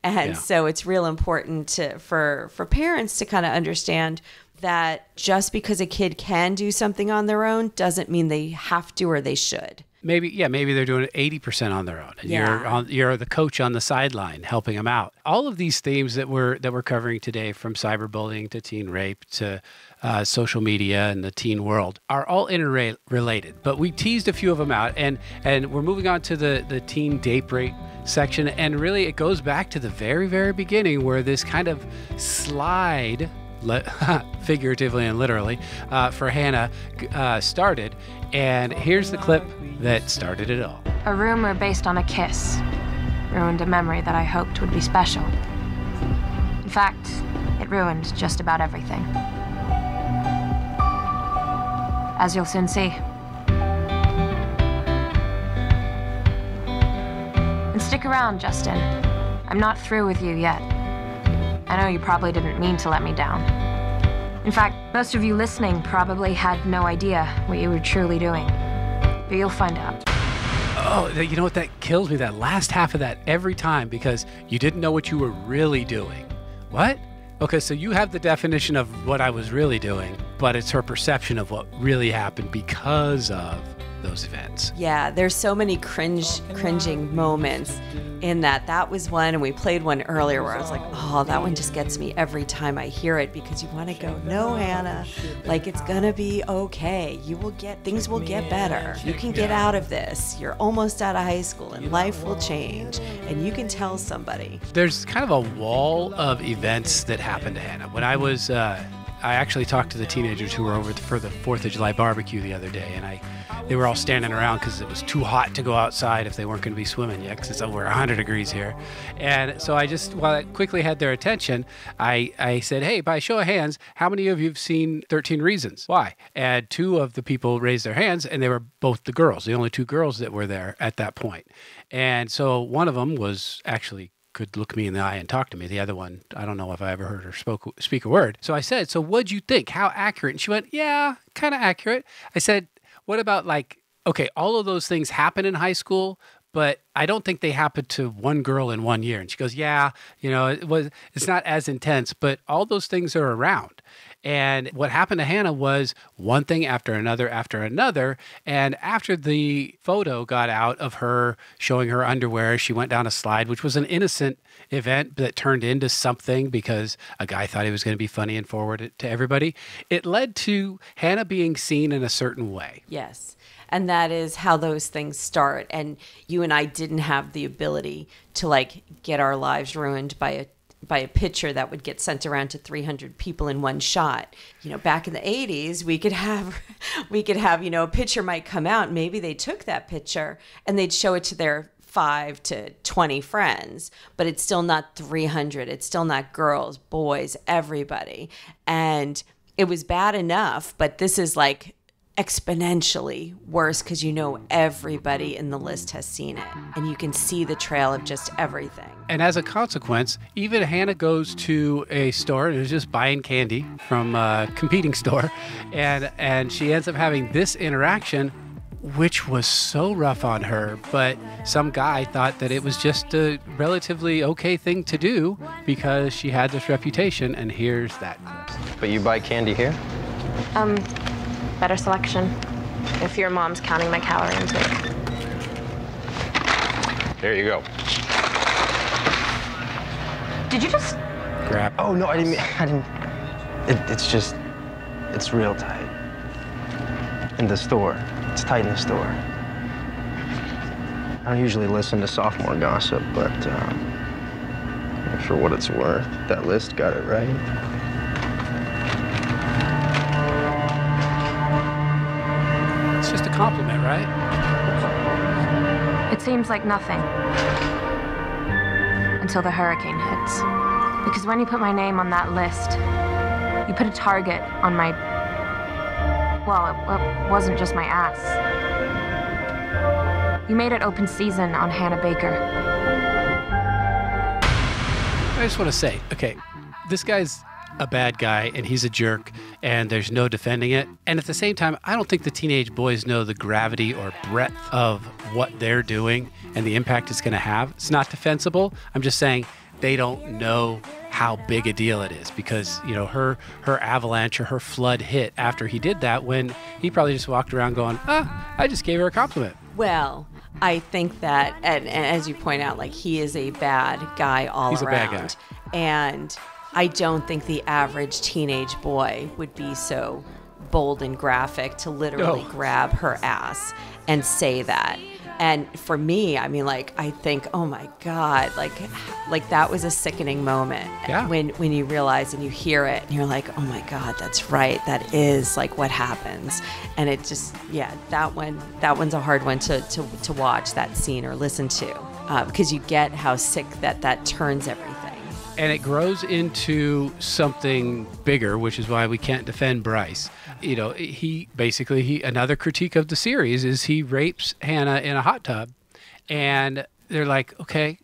And so it's real important for parents to kind of understand that just because a kid can do something on their own doesn't mean they have to or they should. Maybe they're doing it 80% on their own, and you're the coach on the sideline helping them out. All of these themes that we're covering today, from cyberbullying to teen rape to social media and the teen world, are all interrelated. But we teased a few of them out, and we're moving on to the teen date rape section, and really it goes back to the very, very beginning where this kind of slide, figuratively and literally, for Hannah started. And here's the clip that started it all. A rumor based on a kiss ruined a memory that I hoped would be special. In fact, it ruined just about everything. As you'll soon see. And stick around, Justin. I'm not through with you yet. I know you probably didn't mean to let me down. In fact, most of you listening probably had no idea what you were truly doing. But you'll find out. Oh, you know what? That kills me, that last half of that, every time, because you didn't know what you were really doing. What? Okay, so you have the definition of what I was really doing, but it's her perception of what really happened because of those events. Yeah, there's so many cringing moments in that. That was one, and we played one earlier where I was like, oh, that one just gets me every time I hear it, because you want to go, no, Hannah, it's gonna be okay. Things will get better. You can get out of this. You're almost out of high school and life will change, and you can tell somebody. There's kind of a wall of events that happened to Hannah. When I was, I actually talked to the teenagers who were over for the 4th of July barbecue the other day, and they were all standing around because it was too hot to go outside if they weren't going to be swimming yet, because it's over 100 degrees here. And so while I quickly had their attention, I said, hey, by show of hands, how many of you have seen 13 Reasons Why? And 2 of the people raised their hands, and they were both the girls, the only 2 girls that were there at that point. And so one of them was actually could look me in the eye and talk to me. The other one, I don't know if I ever heard her speak a word. So I said, so what'd you think? How accurate? And she went, yeah, kind of accurate. I said, what about okay, all of those things happen in high school, but I don't think they happened to one girl in 1 year. And she goes, yeah, it's not as intense, but all those things are around. And what happened to Hannah was one thing after another. And after the photo got out of her showing her underwear, she went down a slide, which was an innocent event that turned into something because a guy thought he was going to be funny and forward it to everybody. It led to Hannah being seen in a certain way. Yes. And that is how those things start. And you and I didn't have the ability to get our lives ruined by a picture that would get sent around to 300 people in one shot. Back in the 80s, we could have, a picture might come out. Maybe they took that picture and they'd show it to their 5 to 20 friends, but it's still not 300. It's still not girls, boys, everybody. And it was bad enough, but this is exponentially worse because everybody in the list has seen it and you can see the trail of just everything. And as a consequence, even Hannah goes to a store and is just buying candy from a competing store, and she ends up having this interaction, which was so rough on her, but some guy thought that it was just a relatively okay thing to do because she had this reputation, and here's that. But you buy candy here? Better selection, if your mom's counting my calorie intake. There you go. Did you just grab? Oh, no, I didn't. It's real tight. In the store. It's tight in the store. I don't usually listen to sophomore gossip, but for what it's worth, that list got it right. It's just a compliment, right? It seems like nothing until the hurricane hits. Because when you put my name on that list, you put a target on my, well, it wasn't just my ass. You made it open season on Hannah Baker. I just want to say, okay, this guy's a bad guy and he's a jerk and there's no defending it. And at the same time, I don't think the teenage boys know the gravity or breadth of what they're doing and the impact it's going to have. It's not defensible. I'm just saying they don't know how big a deal it is because, her avalanche or her flood hit after he did that when he probably just walked around going, I just gave her a compliment. Well, I think that, and as you point out, he is a bad guy all around. He's a bad guy. And I don't think the average teenage boy would be so bold and graphic to literally grab her ass and say that. And for me, I think, oh my God, like that was a sickening moment. Yeah. When you realize and you hear it and you're like, oh my God, that's right. That is what happens. And it just, that one's a hard one to watch, that scene or listen to, because you get how sick that turns everything. And it grows into something bigger, which is why we can't defend Bryce. Another critique of the series is he rapes Hannah in a hot tub. And they're like, okay,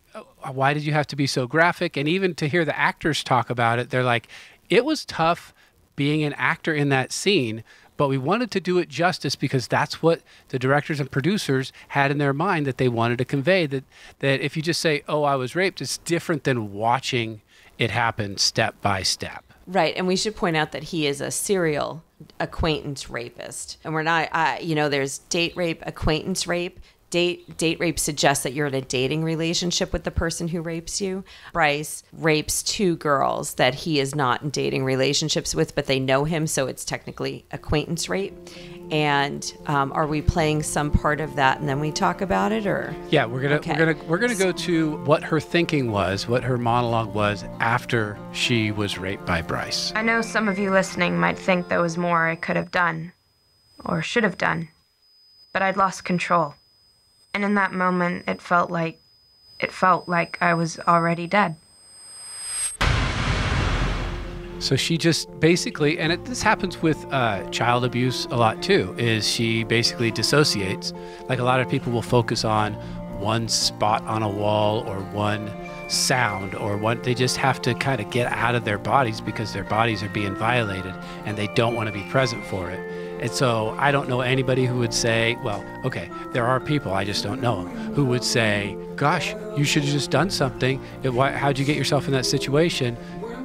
why did you have to be so graphic? And even to hear the actors talk about it, they're like, it was tough being an actor in that scene, but we wanted to do it justice because that's what the directors and producers had in their mind that they wanted to convey, that if you just say, oh, I was raped, it's different than watching it happen step by step. Right. And we should point out that he is a serial acquaintance rapist. And we're not, there's date rape, acquaintance rape. Date rape suggests that you're in a dating relationship with the person who rapes you. Bryce rapes 2 girls that he is not in dating relationships with, but they know him, so it's technically acquaintance rape. And are we playing some part of that and then we talk about it, or? Yeah, we're gonna go to what her thinking was, what her monologue was after she was raped by Bryce. I know some of you listening might think there was more I could have done, or should have done, but I'd lost control. And in that moment, it felt like I was already dead. So she just basically, and this happens with child abuse a lot too, is she basically dissociates. Like a lot of people will focus on one spot on a wall or one sound or one, they just have to kind of get out of their bodies because their bodies are being violated and they don't want to be present for it. And so I don't know anybody who would say, well, okay, there are people, I just don't know them, who would say, gosh, you should have just done something. How'd you get yourself in that situation?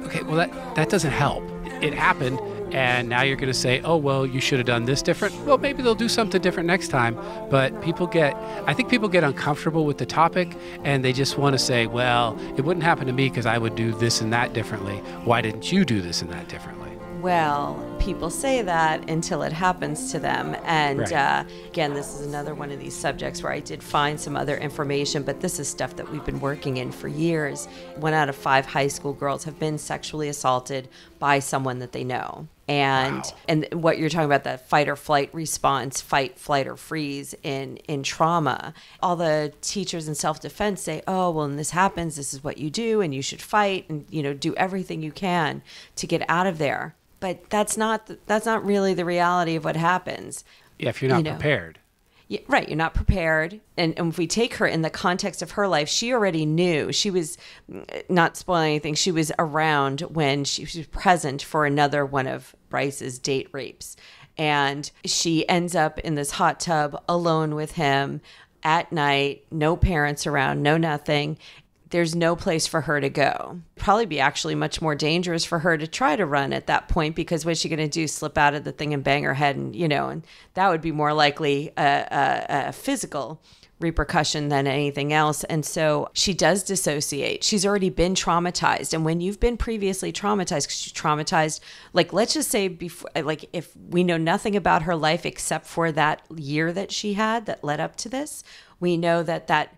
Okay, well, that doesn't help. It happened, and now you're going to say, oh, well, you should have done this different. Well, maybe they'll do something different next time. But I think people get uncomfortable with the topic, and they just want to say, well, it wouldn't happen to me because I would do this and that differently. Why didn't you do this and that differently? Well, people say that until it happens to them. And again, this is another one of these subjects where I did find some other information, but this is stuff that we've been working in for years. 1 out of 5 high school girls have been sexually assaulted by someone that they know. And Wow. and what you're talking about, that fight or flight response, fight, flight, or freeze in trauma, all the teachers in self-defense say, oh, well, when this happens, this is what you do, and you should fight and, do everything you can to get out of there. But that's not really the reality of what happens. Yeah, if you're not prepared. Yeah, right, you're not prepared. And if we take her in the context of her life, she already knew. She was, not spoiling anything, she was around when she was present for another one of Bryce's date rapes. And she ends up in this hot tub alone with him at night, no parents around, no nothing. There's no place for her to go. Probably be actually much more dangerous for her to try to run at that point, because what's she going to do? Slip out of the thing and bang her head, and that would be more likely a physical repercussion than anything else. And so she does dissociate. She's already been traumatized. And when you've been previously traumatized, because she's traumatized, like, let's just say before, like, if we know nothing about her life except for that year that she had that led up to this, we know that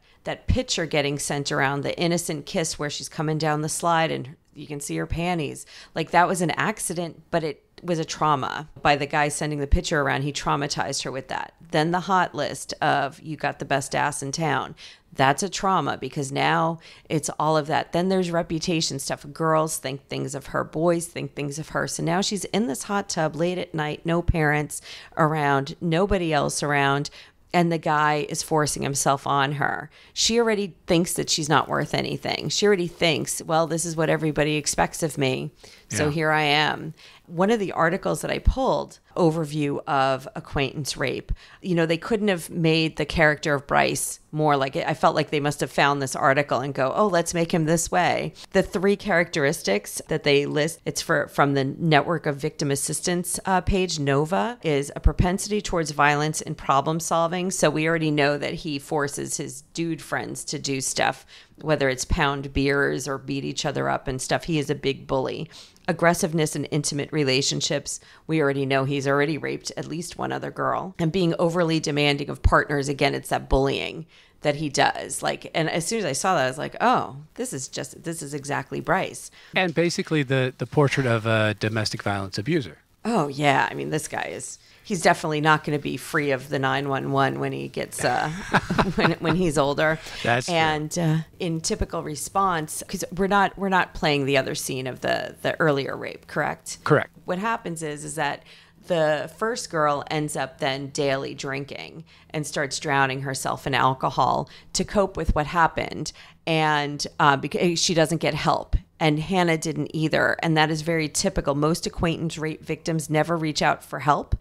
picture getting sent around, the innocent kiss where she's coming down the slide and you can see her panties, like, that was an accident, but it was a trauma. By the guy sending the picture around, he traumatized her with that. Then the hot list of, you got the best ass in town. That's a trauma, because now it's all of that. Then there's reputation stuff. Girls think things of her, boys think things of her. So now she's in this hot tub late at night, no parents around, nobody else around, and the guy is forcing himself on her. She already thinks that she's not worth anything. She already thinks, well, this is what everybody expects of me, so here I am. One of the articles that I pulled, overview of acquaintance rape, they couldn't have made the character of Bryce more like it. I felt like they must have found this article and go, oh, let's make him this way. The 3 characteristics that they list, it's from the Network of Victim Assistance page, NOVA, is a propensity towards violence and problem solving. So we already know that he forces his dude friends to do stuff, whether it's pound beers or beat each other up and stuff. He is a big bully. Aggressiveness in intimate relationships. We already know he's already raped at least one other girl. And being overly demanding of partners. Again, it's that bullying that he does. And as soon as I saw that, I was like, oh, this is exactly Bryce. And basically the portrait of a domestic violence abuser. Oh, yeah. I mean, this guy he's definitely not going to be free of the 911 when he gets, when he's older. That's true. And in typical response, because we're not playing the other scene of the earlier rape, correct? Correct. What happens is that the first girl ends up then daily drinking and starts drowning herself in alcohol to cope with what happened. And because she doesn't get help. And Hannah didn't either. And that is very typical. Most acquaintance rape victims never reach out for help.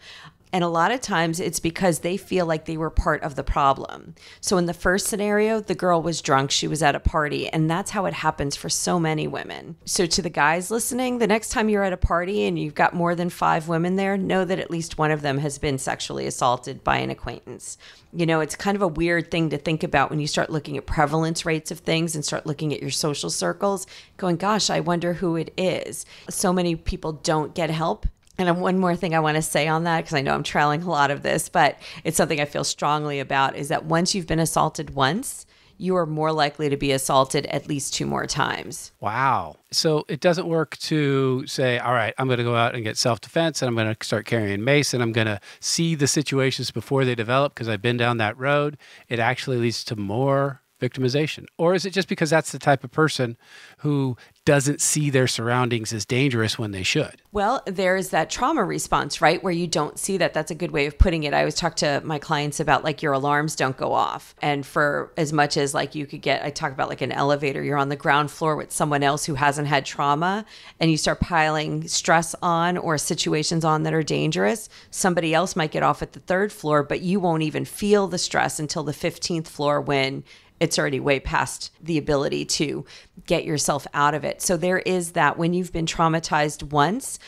And a lot of times it's because they feel like they were part of the problem. So in the first scenario, the girl was drunk. She was at a party. And that's how it happens for so many women. So to the guys listening, the next time you're at a party and you've got more than 5 women there, know that at least one of them has been sexually assaulted by an acquaintance. It's kind of a weird thing to think about when you start looking at prevalence rates of things and start looking at your social circles, going, gosh, I wonder who it is. So many people don't get help. And one more thing I want to say on that, because I know I'm trailing a lot of this, but it's something I feel strongly about, is that once you've been assaulted once, you are more likely to be assaulted at least 2 more times. Wow. So it doesn't work to say, all right, I'm going to go out and get self-defense and I'm going to start carrying mace and I'm going to see the situations before they develop because I've been down that road. It actually leads to more victimization? Or is it just because that's the type of person who doesn't see their surroundings as dangerous when they should? Well, there's that trauma response, right? Where you don't see that. That's a good way of putting it. I always talk to my clients about like your alarms don't go off. And for as much as like you could get, I talk about like an elevator, you're on the ground floor with someone else who hasn't had trauma and you start piling stress on or situations on that are dangerous. Somebody else might get off at the 3rd floor, but you won't even feel the stress until the 15th floor when it's already way past the ability to get yourself out of it. So there is that when you've been traumatized once,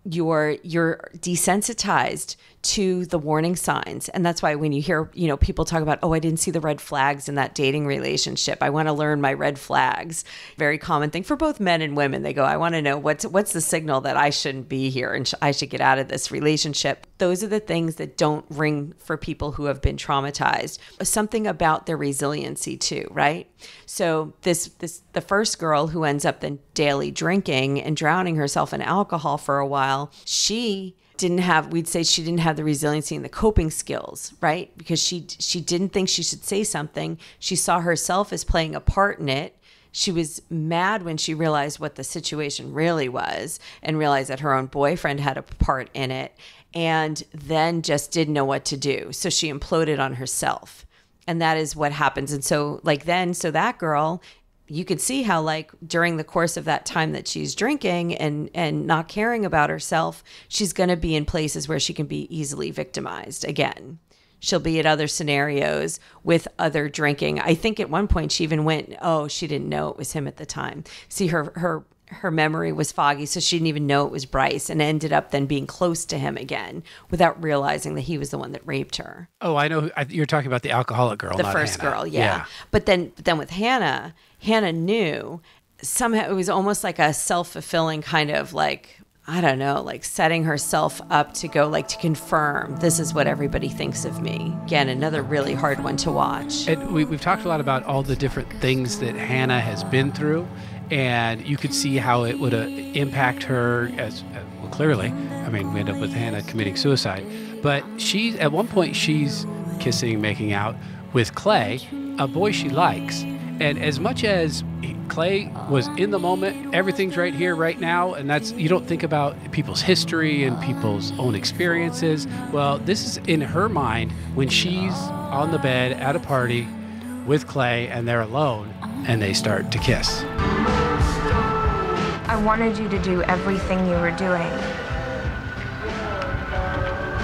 you're desensitized to the warning signs. And that's why when you hear, people talk about, oh, I didn't see the red flags in that dating relationship. I want to learn my red flags. Very common thing for both men and women. They go, I want to know what's the signal that I shouldn't be here and I should get out of this relationship. Those are the things that don't ring for people who have been traumatized. Something about their resiliency too, right? So the first girl who ends up then daily drinking and drowning herself in alcohol for a while, we'd say she didn't have the resiliency and the coping skills, right? Because she didn't think she should say something. She saw herself as playing a part in it. She was mad when she realized what the situation really was and realized that her own boyfriend had a part in it, and then just didn't know what to do. So she imploded on herself. And that is what happens. And so that girl, you could see how like during the course of that time that she's drinking and not caring about herself, she's going to be in places where she can be easily victimized again. She'll be at other scenarios with other drinking. I think at one point she even went, she didn't know it was him at the time. See, her memory was foggy, so she didn't even know it was Bryce, and ended up then being close to him again without realizing that he was the one that raped her. Oh, I know. You're talking about the alcoholic girl, the not first Hannah. Girl, yeah. But then with Hannah knew somehow. It was almost like a self-fulfilling kind of like, I don't know, like setting herself up to go like to confirm this is what everybody thinks of me. Again, another really hard one to watch. And we've talked a lot about all the different things that Hannah has been through. And you could see how it would impact her as well, clearly. I mean, we end up with Hannah committing suicide. But at one point, she's kissing, making out with Clay, a boy she likes. And as much as Clay was in the moment, everything's right here, right now, and you don't think about people's history and people's own experiences. Well, this is in her mind when she's on the bed at a party with Clay and they're alone and they start to kiss. I wanted you to do everything you were doing.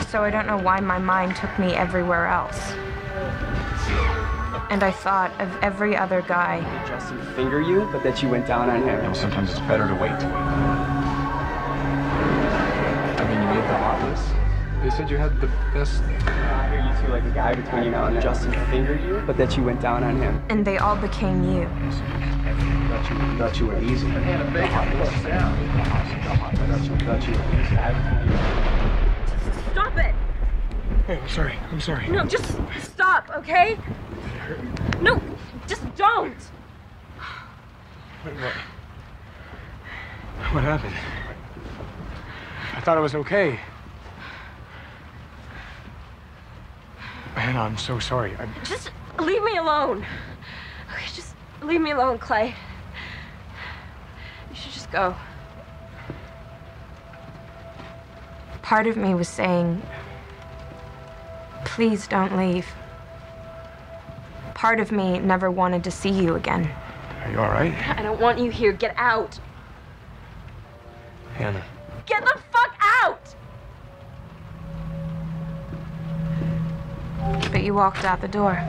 So I don't know why my mind took me everywhere else. And I thought of every other guy. Justin finger you, but that you went down on him. Sometimes it's better to wait. I mean, you made the obvious. They said you had the best. I hear you two like a guy between you now and then. Justin fingered you, but that you went down on him. And they all became you. Thought you were easy. Thought you were easy. Stop it! Hey, I'm sorry. No, just stop, okay? No, just don't! What happened? I thought it was okay. Hannah, I'm so sorry. Just leave me alone. Okay, just leave me alone, Clay. You should just go. Part of me was saying, please don't leave. Part of me never wanted to see you again. Are you all right? I don't want you here. Get out. Hannah. Get the fuck out! But you walked out the door.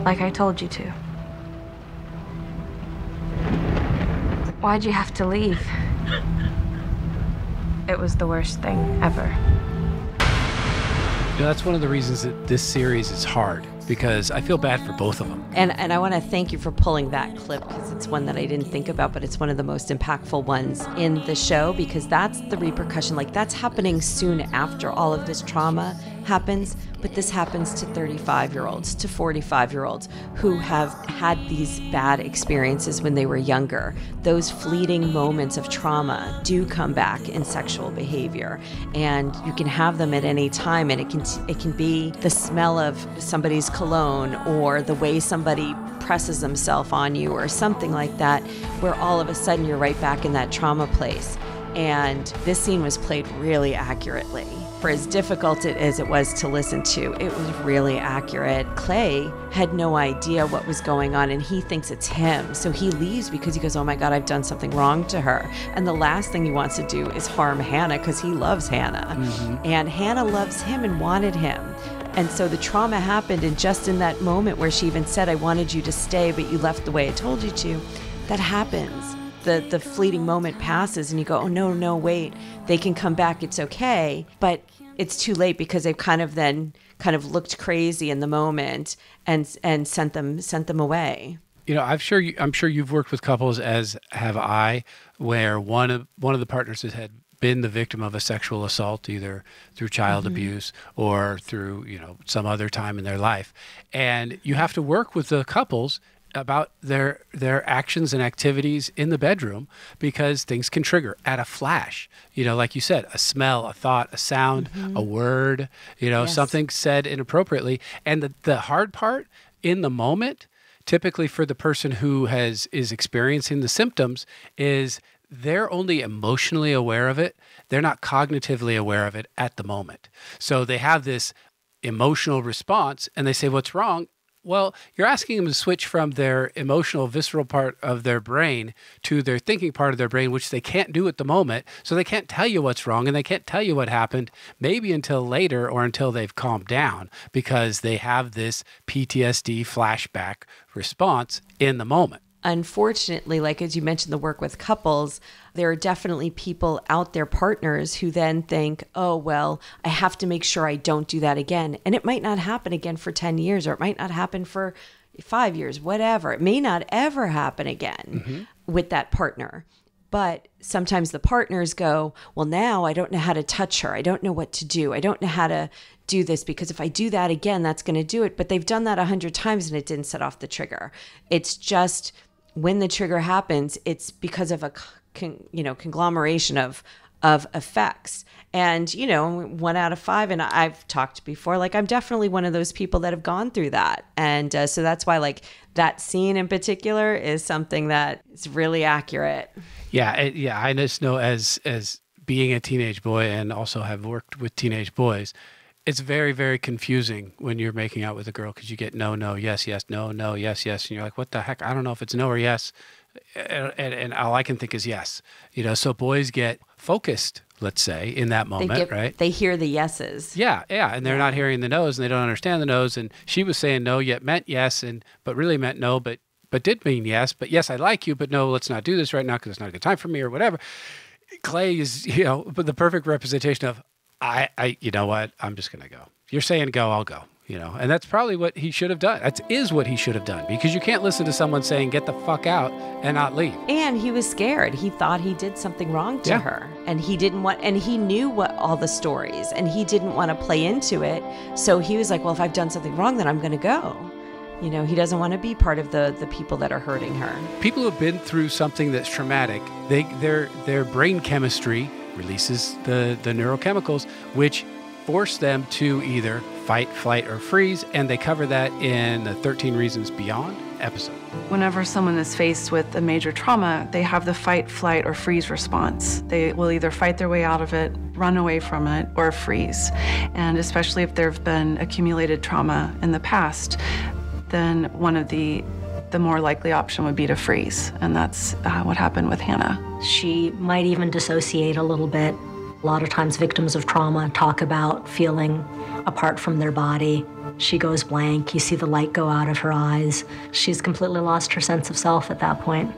Like I told you to. Why'd you have to leave? It was the worst thing ever. That's one of the reasons that this series is hard, because I feel bad for both of them. And I want to thank you for pulling that clip, because it's one that I didn't think about, but it's one of the most impactful ones in the show, because that's the repercussion. Like, that's happening soon after all of this trauma happens, but this happens to 35-year-olds, to 45-year-olds who have had these bad experiences when they were younger. Those fleeting moments of trauma do come back in sexual behavior, and you can have them at any time, and it can be the smell of somebody's cologne or the way somebody presses themselves on you or something like that, where all of a sudden you're right back in that trauma place. And this scene was played really accurately. For as difficult as it was to listen to, it was really accurate. Clay had no idea what was going on, and he thinks it's him. So he leaves because he goes, oh my God, I've done something wrong to her. And the last thing he wants to do is harm Hannah because he loves Hannah. Mm-hmm. And Hannah loves him and wanted him. And so the trauma happened, and just in that moment where she even said, I wanted you to stay, but you left the way I told you to, that happens. The fleeting moment passes and you go, oh, no, wait, they can come back, it's okay. But it's too late because they've kind of looked crazy in the moment and sent them away. You know, I'm sure you've worked with couples, as have I, where one of the partners has had been the victim of a sexual assault, either through child mm-hmm. abuse or through, some other time in their life. And you have to work with the couples about their actions and activities in the bedroom, because things can trigger at a flash. Like you said, a smell, a thought, a sound, mm-hmm. a word, yes. something said inappropriately. And the hard part in the moment, typically for the person who is experiencing the symptoms, is they're only emotionally aware of it. They're not cognitively aware of it at the moment. So they have this emotional response and they say, what's wrong? Well, you're asking them to switch from their emotional, visceral part of their brain to their thinking part of their brain, which they can't do at the moment. So they can't tell you what's wrong, and they can't tell you what happened maybe until later or until they've calmed down, because they have this PTSD flashback response in the moment. Unfortunately, like as you mentioned, the work with couples, there are definitely people out there, partners, who then think, oh, well, I have to make sure I don't do that again. And it might not happen again for 10 years, or it might not happen for 5 years, whatever. It may not ever happen again mm-hmm. with that partner. But sometimes the partners go, well, now I don't know how to touch her. I don't know what to do. I don't know how to do this, because if I do that again, that's going to do it. But they've done that 100 times and it didn't set off the trigger. It's just when the trigger happens, it's because of a conglomeration of effects. And 1 out of 5, and I've talked before, like I'm definitely one of those people that have gone through that. And so that's why like that scene in particular is something that is really accurate. Yeah, I just know as being a teenage boy and also have worked with teenage boys, it's very, very confusing when you're making out with a girl, because you get no, yes, no, yes, and you're like, what the heck? I don't know if it's no or yes. And all I can think is yes. So boys get focused, let's say, in that moment, right? They hear the yeses. Yeah, and they're not hearing the no's, and they don't understand the no's. And she was saying no, yet meant yes, but really meant no, but did mean yes. But yes, I like you, but no, let's not do this right now because it's not a good time for me or whatever. Clay is, the perfect representation of, I you know what? I'm just going to go. You're saying go, I'll go, and that's probably what he should have done. That is what he should have done, because you can't listen to someone saying, get the fuck out and not leave. And he was scared. He thought he did something wrong to her, and he didn't want, and he knew what all the stories, and he didn't want to play into it. So he was like, well, if I've done something wrong, then I'm going to go. He doesn't want to be part of the people that are hurting her. People who have been through something that's traumatic, their brain chemistry releases the neurochemicals, which force them to either fight, flight, or freeze, and they cover that in the 13 Reasons Beyond episode. Whenever someone is faced with a major trauma, they have the fight, flight, or freeze response. They will either fight their way out of it, run away from it, or freeze. And especially if there have been accumulated trauma in the past, then one of the more likely option would be to freeze. And that's what happened with Hannah. She might even dissociate a little bit. A lot of times victims of trauma talk about feeling apart from their body. She goes blank. You see the light go out of her eyes. She's completely lost her sense of self at that point.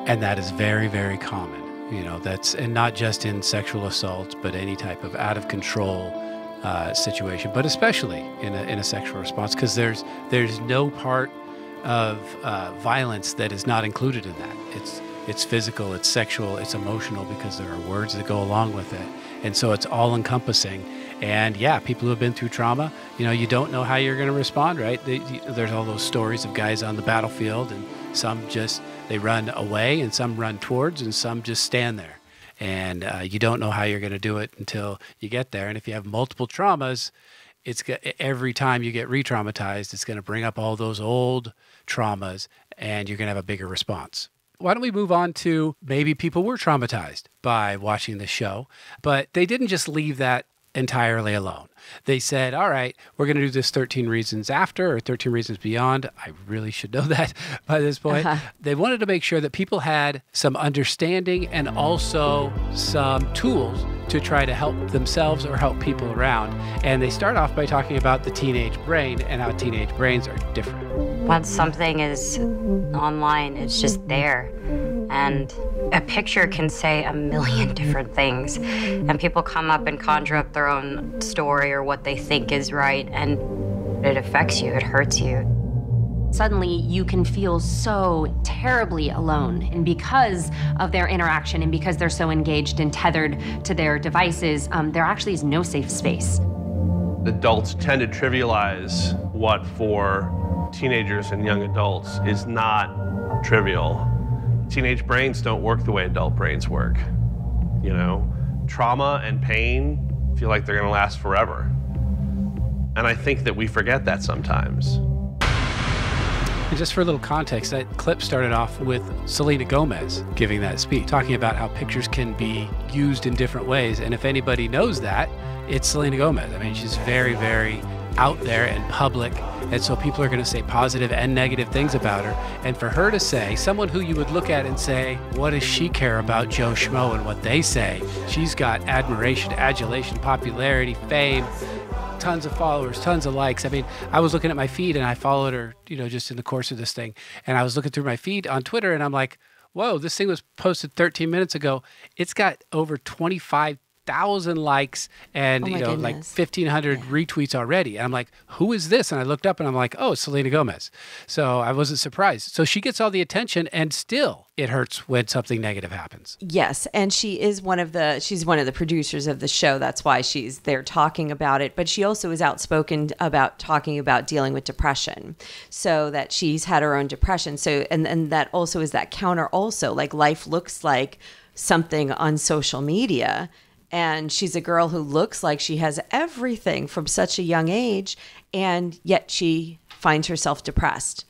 And that is very, very common. And not just in sexual assaults, but any type of out of control situation, but especially in a sexual response, because there's no part of violence that is not included in that. It's physical, it's sexual, it's emotional, because there are words that go along with it. And so it's all encompassing. And yeah, people who have been through trauma, you don't know how you're going to respond, right? There's all those stories of guys on the battlefield, and some they run away, and some run towards, and some just stand there. And you don't know how you're going to do it until you get there. And if you have multiple traumas, every time you get re-traumatized, it's going to bring up all those old traumas, and you're going to have a bigger response. Why don't we move on to maybe people were traumatized by watching this show, but they didn't just leave that entirely alone. They said, all right, we're going to do this 13 Reasons After or 13 Reasons Beyond. I really should know that by this point. They wanted to make sure that people had some understanding and also some tools to try to help themselves or help people around. And they start off by talking about the teenage brain and how teenage brains are different. Once something is online, it's just there. And a picture can say a million different things. And people come up and conjure up their own story or what they think is right, and it affects you, it hurts you. Suddenly, you can feel so terribly alone. And because of their interaction and because they're so engaged and tethered to their devices, there actually is no safe space. Adults tend to trivialize what for teenagers and young adults is not trivial. Teenage brains don't work the way adult brains work. Trauma and pain feel like they're gonna last forever. And I think that we forget that sometimes. And just for a little context, that clip started off with Selena Gomez giving that speech, talking about how pictures can be used in different ways. And if anybody knows that, it's Selena Gomez. I mean, she's very, very out there and public. And so people are going to say positive and negative things about her. And for her to say, someone who you would look at and say, what does she care about Joe Schmo and what they say? She's got admiration, adulation, popularity, fame, tons of followers, tons of likes. I mean, I was looking at my feed and I followed her, just in the course of this thing. And I was looking through my feed on Twitter and I'm like, whoa, this thing was posted 13 minutes ago. It's got over 25,000 likes and like 1,500 retweets already. And I'm like, who is this? And I looked up and I'm like, oh, it's Selena Gomez. So I wasn't surprised. So she gets all the attention and still it hurts when something negative happens. Yes, and she's one of the producers of the show. That's why she's there talking about it. But she also is outspoken about talking about dealing with depression. So that she's had her own depression. So and that also is that counter also, like life looks like something on social media. And she's a girl who looks like she has everything from such a young age, and yet she finds herself depressed.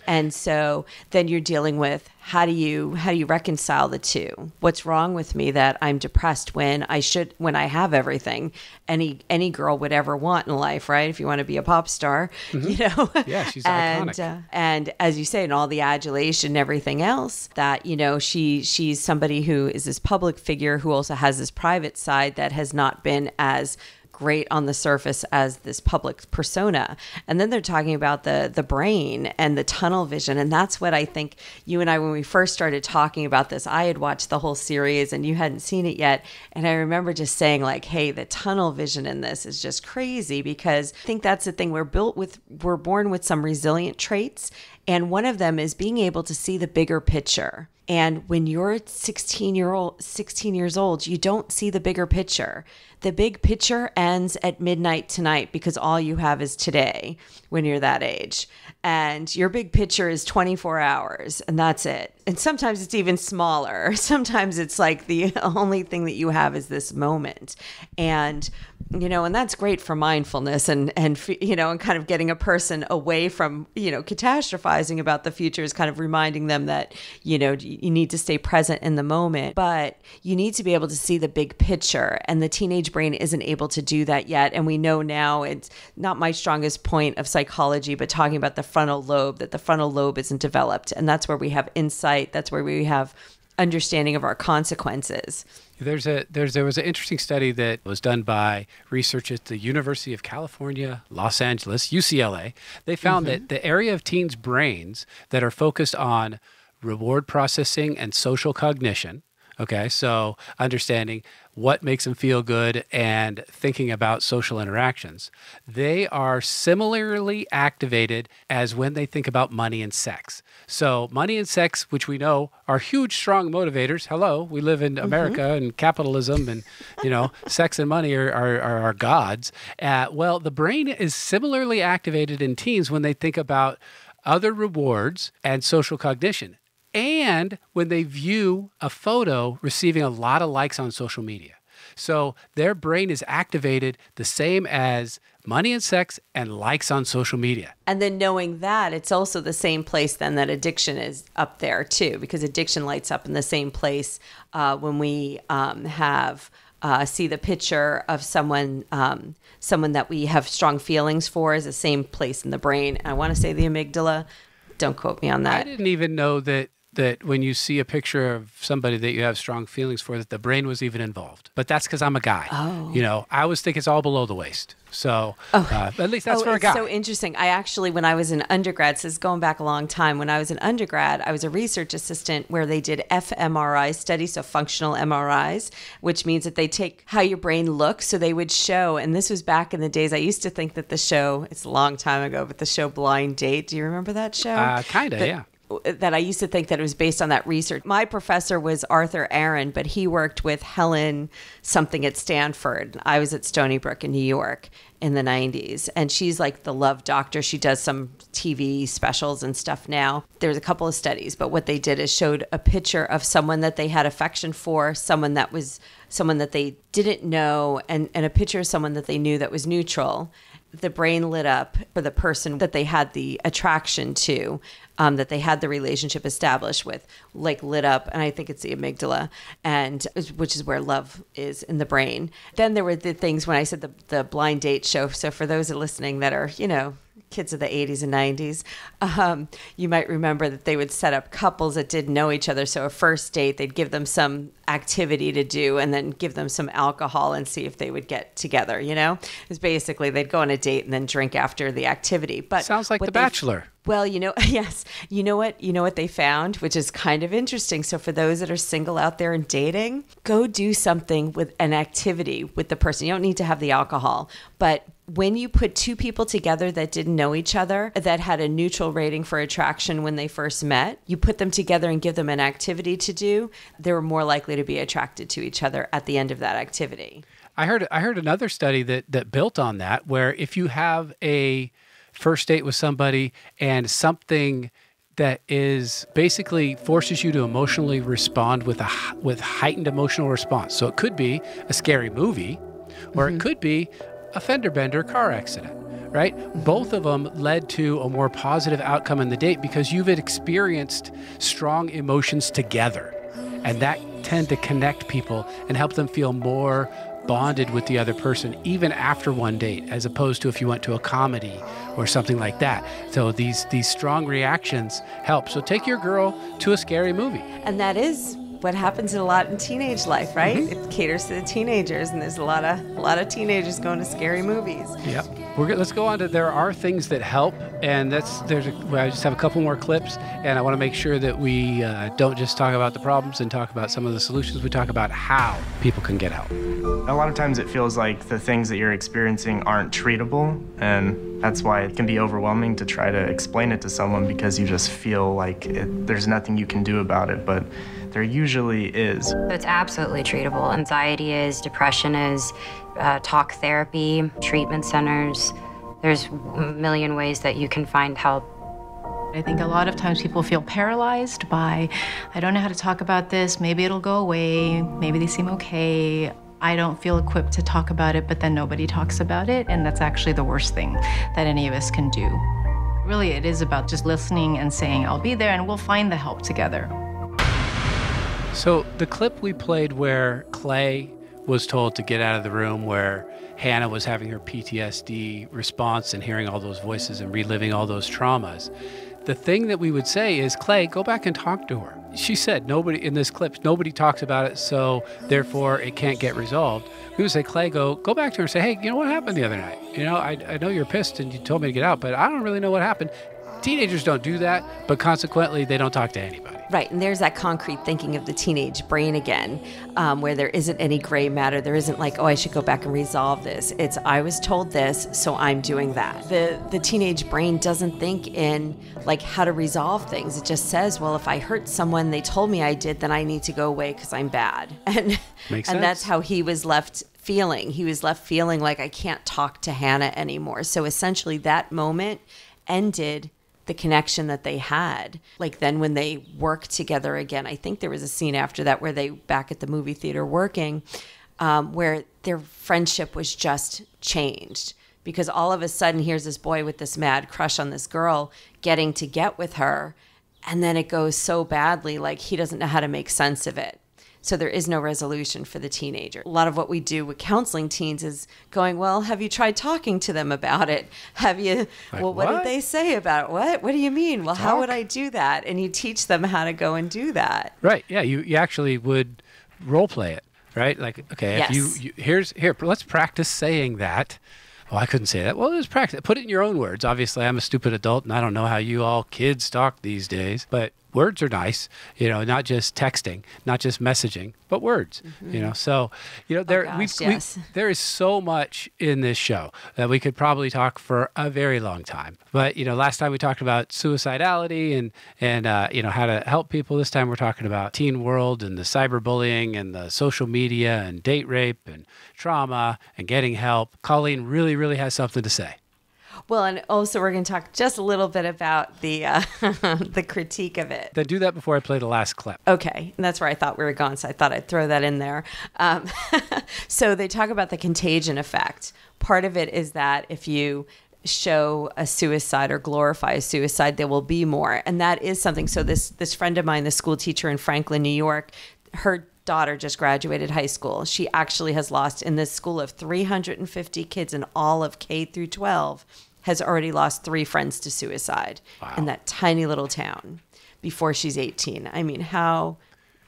And so then you're dealing with how do you reconcile the two? What's wrong with me that I'm depressed when I have everything any girl would ever want in life, right? If you want to be a pop star, Yeah, she's iconic. And as you say, and all the adulation and everything else, that she's somebody who is this public figure who also has this private side that has not been as great on the surface as this public persona. And then they're talking about the brain and the tunnel vision. And that's what I think you and I, when we first started talking about this, I had watched the whole series and you hadn't seen it yet. And I remember just saying like, hey, the tunnel vision in this is just crazy, because I think that's the thing. We're born with some resilient traits. And one of them is being able to see the bigger picture. And when you're 16 years old, you don't see the bigger picture. The big picture ends at midnight tonight because all you have is today when you're that age. And your big picture is 24 hours and that's it. And sometimes it's even smaller. Sometimes it's like the only thing that you have is this moment. And and that's great for mindfulness and kind of getting a person away from, catastrophizing about the future, is kind of reminding them that, you need to stay present in the moment, but you need to be able to see the big picture. And the teenage brain isn't able to do that yet. And we know now, it's not my strongest point of psychology, but talking about the frontal lobe, that the frontal lobe isn't developed. And that's where we have insight. That's where we have understanding of our consequences. There was an interesting study that was done by research at the University of California, Los Angeles, UCLA. They found that the area of teens' brains that are focused on reward processing and social cognition, Okay, so understanding what makes them feel good and thinking about social interactions. They are similarly activated as when they think about money and sex. So money and sex, which we know are huge, strong motivators. Hello, we live in America and capitalism and, sex and money are our gods. Well, the brain is similarly activated in teens when they think about other rewards and social cognition. And when they view a photo receiving a lot of likes on social media. So their brain is activated the same as money and sex and likes on social media. And then knowing that, it's also the same place then that addiction is up there too, because addiction lights up in the same place when we see the picture of someone that we have strong feelings for is the same place in the brain. I want to say the amygdala. Don't quote me on that. I didn't even know that when you see a picture of somebody that you have strong feelings for, that the brain was even involved. But that's because I'm a guy. Oh. I always think it's all below the waist. So at least that's for a guy. It's so interesting. I actually, when I was an undergrad, this is going back a long time, when I was an undergrad, I was a research assistant where they did fMRI studies, so functional MRIs, which means that they take how your brain looks. So they would show, and this was back in the days, I used to think that the show, it's a long time ago, but the show Blind Date, do you remember that show? Kind of, yeah. That I used to think that it was based on that research. My professor was Arthur Aaron, but he worked with Helen something at Stanford. I was at Stony Brook in New York in the 90s. And she's like the love doctor. She does some TV specials and stuff now. There's a couple of studies, but what they did is showed a picture of someone that they had affection for, someone that they didn't know, and a picture of someone that they knew that was neutral. The brain lit up for the person that they had the attraction to, that they had the relationship established with, like lit up. And I think it's the amygdala, and which is where love is in the brain. Then there were the things when I said the Blind Date show. So for those listening that are, kids of the 80s and 90s, you might remember that they would set up couples that didn't know each other. So a first date, they'd give them some activity to do and then give them some alcohol and see if they would get together, It's basically they'd go on a date and then drink after the activity. But sounds like The Bachelor. Well, yes. You know what they found, which is kind of interesting. So for those that are single out there and dating, go do something with an activity with the person. You don't need to have the alcohol, but when you put two people together that didn't know each other, that had a neutral rating for attraction when they first met, you put them together and give them an activity to do, they were more likely to be attracted to each other at the end of that activity. I heard another study that built on that, where if you have a first date with somebody and something that is basically forces you to emotionally respond with heightened emotional response. So it could be a scary movie, or it could be a fender bender car accident, right? Both of them led to a more positive outcome in the date because you've experienced strong emotions together, and that tend to connect people and help them feel more bonded with the other person, even after one date, as opposed to if you went to a comedy or something like that. So these strong reactions help. So take your girl to a scary movie. And that is what happens a lot in teenage life, right? It caters to the teenagers, and there's a lot of teenagers going to scary movies. Yep. Let's go on to there are things that help, and I just have a couple more clips, and I want to make sure that we don't just talk about the problems and talk about some of the solutions. We talk about how people can get help. A lot of times it feels like the things that you're experiencing aren't treatable, and that's why it can be overwhelming to try to explain it to someone because you just feel like there's nothing you can do about it, but there usually is. It's absolutely treatable. Anxiety is, depression is, talk therapy, treatment centers. There's a million ways that you can find help. I think a lot of times people feel paralyzed by, I don't know how to talk about this, maybe it'll go away, maybe they seem okay. I don't feel equipped to talk about it, but then nobody talks about it, and that's actually the worst thing that any of us can do. Really, it is about just listening and saying, I'll be there and we'll find the help together. So the clip we played where Clay was told to get out of the room, where Hannah was having her PTSD response and hearing all those voices and reliving all those traumas, the thing that we would say is, Clay, go back and talk to her. She said nobody in this clip, nobody talks about it, so therefore it can't get resolved. We would say, Clay, go back to her and say, hey, you know what happened the other night? I know you're pissed and you told me to get out, but I don't really know what happened. Teenagers don't do that, but consequently, they don't talk to anybody. Right, and there's that concrete thinking of the teenage brain again, where there isn't any gray matter. There isn't like, oh, I should go back and resolve this. It's, I was told this, so I'm doing that. The teenage brain doesn't think in like how to resolve things. It just says, well, if I hurt someone, they told me I did, then I need to go away because I'm bad. And Makes and sense. that's how he was left feeling. He was left feeling like I can't talk to Hannah anymore. So essentially that moment ended the connection that they had. Like then when they worked together again, I think there was a scene after that where they back at the movie theater working, where their friendship was just changed. Because all of a sudden, here's this boy with this mad crush on this girl getting to get with her. And then it goes so badly, like he doesn't know how to make sense of it. So there is no resolution for the teenager. A lot of what we do with counseling teens is going, well, have you tried talking to them about it? Have you, Like, well, what did they say about it? What do you mean? Well, how would I do that? And you teach them how to go and do that. Right. Yeah. You actually would role play it, right? Like, okay, Yes. if here, let's practice saying that. Oh, I couldn't say that. Well, let's practice. Put it in your own words. Obviously, I'm a stupid adult, and I don't know how you all kids talk these days. But words are nice, not just texting, not just messaging, but words. So there is so much in this show that we could probably talk for a very long time. But last time we talked about suicidality and how to help people. This time we're talking about teen world and the cyberbullying and the social media and date rape and trauma and getting help. Colleen really has something to say. Well, and also we're going to talk just a little bit about the the critique of it. Then do that before I play the last clip. Okay, and that's where I thought we were going, so I thought I'd throw that in there. So they talk about the contagion effect. Part of it is that if you show a suicide or glorify a suicide, there will be more. And that is something. So this friend of mine, the school teacher in Franklin, New York, her daughter just graduated high school. She actually has lost, in this school of 350 kids in all of K through 12, has already lost 3 friends to suicide in that tiny little town before she's 18. I mean, how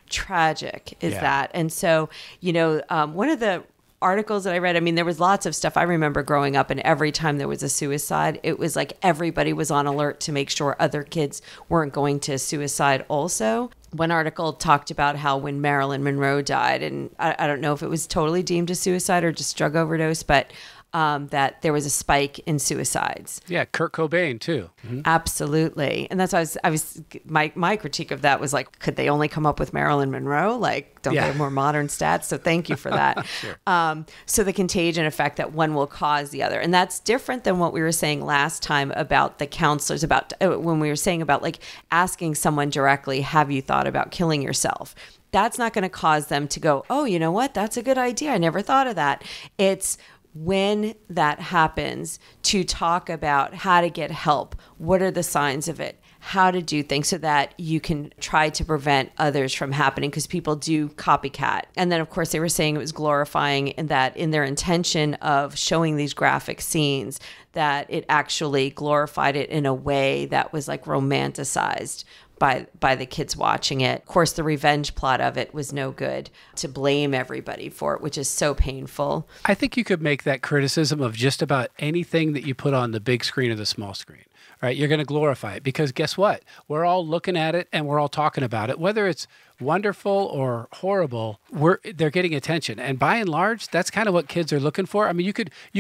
tragic is that? And so, one of the articles that I read, I mean, there was lots of stuff. I remember growing up, and every time there was a suicide, it was like everybody was on alert to make sure other kids weren't going to suicide also. One article talked about how when Marilyn Monroe died, and I don't know if it was totally deemed a suicide or just drug overdose, but that there was a spike in suicides. Yeah, Kurt Cobain too. Mm-hmm. Absolutely. And that's why my critique of that was like, could they only come up with Marilyn Monroe? Like, don't they have more modern stats? So thank you for that. Sure. So the contagion effect that one will cause the other. And that's different than what we were saying last time about the counselors, about when we were saying about like asking someone directly, have you thought about killing yourself? That's not going to cause them to go, oh, you know what? That's a good idea. I never thought of that. It's when that happens to talk about how to get help. What are the signs of it? How to do things so that you can try to prevent others from happening, because people do copycat. And then, of course, they were saying it was glorifying, and that in their intention of showing these graphic scenes, that it actually glorified it in a way that was like romanticized by the kids watching it. Of course, the revenge plot of it was no good, to blame everybody for it, which is so painful. I think you could make that criticism of just about anything that you put on the big screen or the small screen, right? You're going to glorify it because guess what? We're all looking at it and we're all talking about it. Whether it's wonderful or horrible, they're getting attention. And by and large, that's kind of what kids are looking for. I mean, you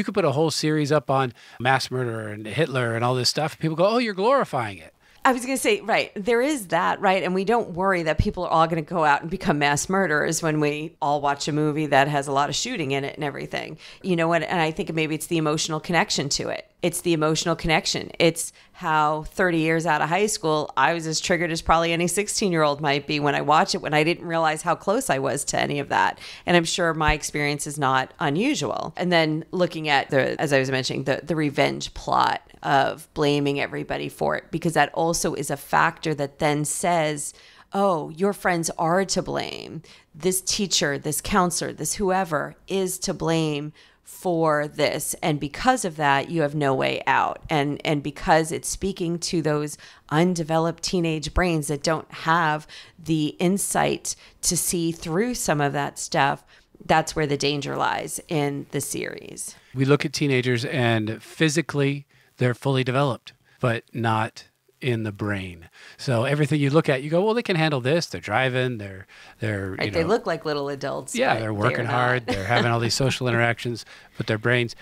could put a whole series up on mass murder and Hitler and all this stuff. People go, oh, you're glorifying it. I was going to say, right, there is that, right? And we don't worry that people are all going to go out and become mass murderers when we all watch a movie that has a lot of shooting in it and everything. You know what? And I think maybe it's the emotional connection to it. It's the emotional connection. It's how 30 years out of high school, I was as triggered as probably any 16-year-old might be when I watch it, when I didn't realize how close I was to any of that. And I'm sure my experience is not unusual. And then looking at as I was mentioning, the revenge plot of blaming everybody for it, because that also is a factor that then says, oh, your friends are to blame. This teacher, this counselor, this whoever is to blame for this. And because of that, you have no way out. And because it's speaking to those undeveloped teenage brains that don't have the insight to see through some of that stuff, that's where the danger lies in the series. We look at teenagers and physically they're fully developed, but not in the brain. So everything you look at, you go, well, they can handle this. They're driving. They're right, they look like little adults. Yeah, but they're working hard. They're having all these social interactions, but their brains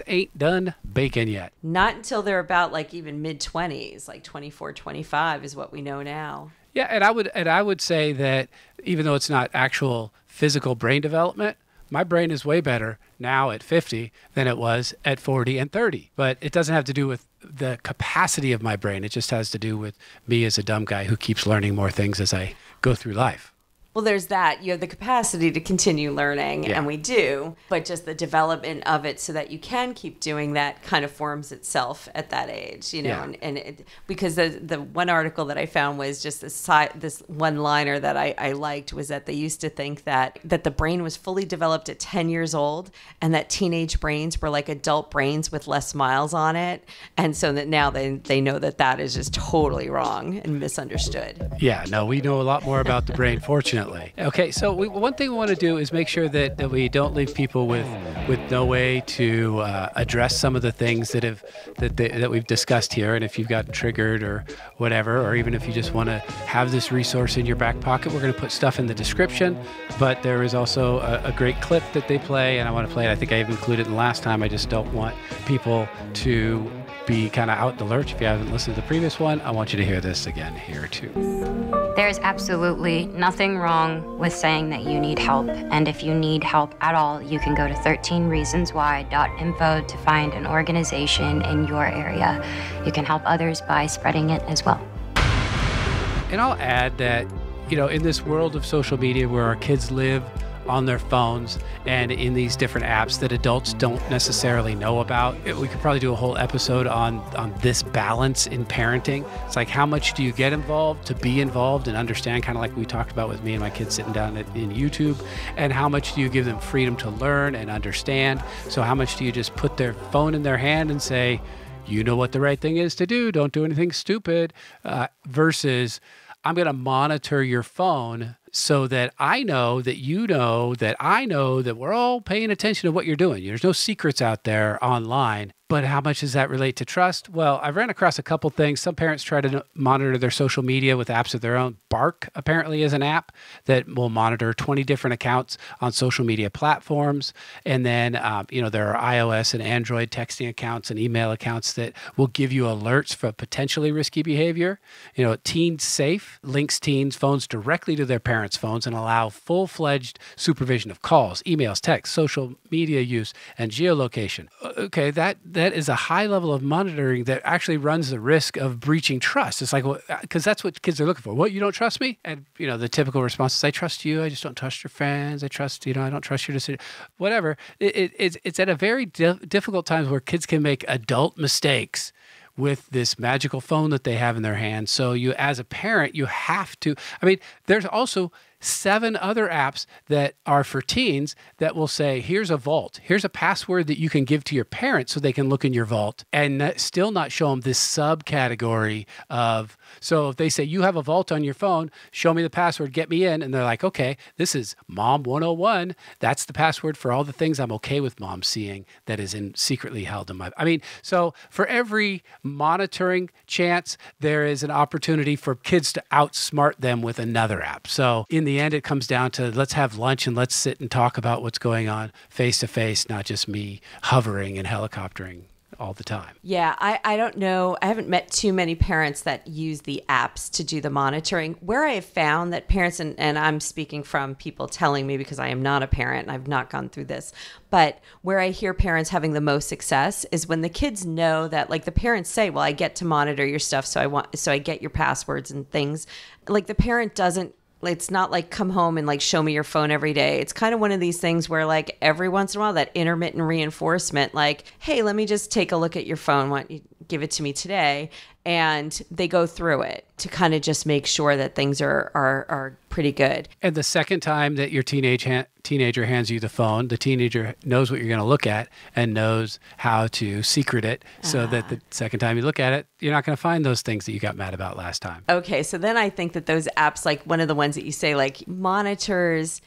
ain't done baking yet. Not until they're about like even mid-20s, like 24, 25 is what we know now. Yeah, and I would say that even though it's not actual physical brain development, my brain is way better now at 50 than it was at 40 and 30. But it doesn't have to do with the capacity of my brain. It just has to do with me as a dumb guy who keeps learning more things as I go through life. Well, there's that. You have the capacity to continue learning, and we do, but just the development of it so that you can keep doing that kind of forms itself at that age, you know. Because the one article that I found was just this one-liner that I liked was that they used to think that the brain was fully developed at 10 years old and that teenage brains were like adult brains with less miles on it. And so that now they know that is just totally wrong and misunderstood. Yeah, no, we know a lot more about the brain, fortunately. Okay, so one thing we want to do is make sure that we don't leave people with no way to address some of the things that we've discussed here. And if you've gotten triggered or whatever, or even if you just want to have this resource in your back pocket, we're going to put stuff in the description. But there is also a great clip that they play, and I want to play it. I think I even included it the last time. I just don't want people to be kind of out in the lurch. If you haven't listened to the previous one, I want you to hear this again here too. There's absolutely nothing wrong with saying that you need help. And if you need help at all, you can go to 13reasonswhy.info to find an organization in your area. You can help others by spreading it as well. And I'll add that, you know, in this world of social media where our kids live on their phones and in these different apps that adults don't necessarily know about. We could probably do a whole episode on this balance in parenting. It's like, how much do you get involved to be involved and understand, kind of like we talked about with me and my kids sitting down in YouTube, and how much do you give them freedom to learn and understand? So how much do you just put their phone in their hand and say, you know what the right thing is to do, don't do anything stupid, versus I'm going to monitor your phone so that I know that you know that I know that we're all paying attention to what you're doing. There's no secrets out there online. But how much does that relate to trust? Well, I've ran across a couple things. Some parents try to monitor their social media with apps of their own. Bark apparently is an app that will monitor 20 different accounts on social media platforms. And then, there are iOS and Android texting accounts and email accounts that will give you alerts for potentially risky behavior. You know, Teens Safe links teens' phones directly to their parents' phones and allow full-fledged supervision of calls, emails, texts, social media use, and geolocation. Okay, that is a high level of monitoring that actually runs the risk of breaching trust. It's like, because that's what kids are looking for. What, you don't trust me? And, the typical response is, I trust you. I just don't trust your friends. I trust, I don't trust your decision. Whatever. It's at a very difficult times where kids can make adult mistakes with this magical phone that they have in their hands. So you, as a parent, you have to, there's also 7 other apps that are for teens that will say, here's a vault. Here's a password that you can give to your parents so they can look in your vault, and still not show them this subcategory of, so if they say, you have a vault on your phone, show me the password, get me in. And they're like, okay, this is Mom 101. That's the password for all the things I'm okay with Mom seeing that is secretly held in my, so for every monitoring chance, there is an opportunity for kids to outsmart them with another app. So in the end, it comes down to, let's have lunch and let's sit and talk about what's going on face to face, not just me hovering and helicoptering all the time. Yeah, I don't know. I haven't met too many parents that use the apps to do the monitoring. Where I have found that parents, and I'm speaking from people telling me because I am not a parent and I've not gone through this, but where I hear parents having the most success is when the kids know that, like, the parents say, well, I get to monitor your stuff, so I get your passwords and things. Like, the parent doesn't, it's not like come home and like show me your phone every day. It's kind of one of these things where, like, every once in a while, that intermittent reinforcement, like, hey, let me just take a look at your phone. Why don't you give it to me today? And they go through it to kind of just make sure that things are pretty good. And the second time that your teenager hands you the phone, the teenager knows what you're going to look at and knows how to secret it so that the second time you look at it, you're not going to find those things that you got mad about last time. Okay, so then I think that those apps, like one of the ones that you say, like, monitors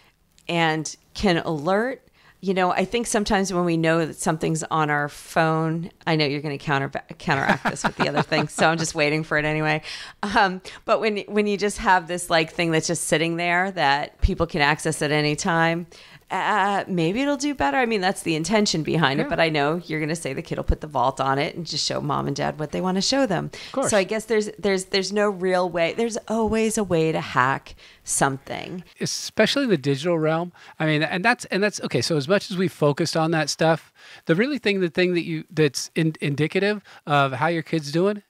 and can alert, I think sometimes when we know that something's on our phone, I know you're going to counteract this with the other thing, so I'm just waiting for it anyway. But when you just have this like thing that's just sitting there that people can access at any time, maybe it'll do better. I mean, that's the intention behind it, but I know you're going to say the kid will put the vault on it and just show mom and dad what they want to show them. Of course. So I guess there's no real way. There's always a way to hack something, especially in the digital realm. I mean, and that's okay. So as much as we focused on that stuff, the thing that's indicative of how your kid's doing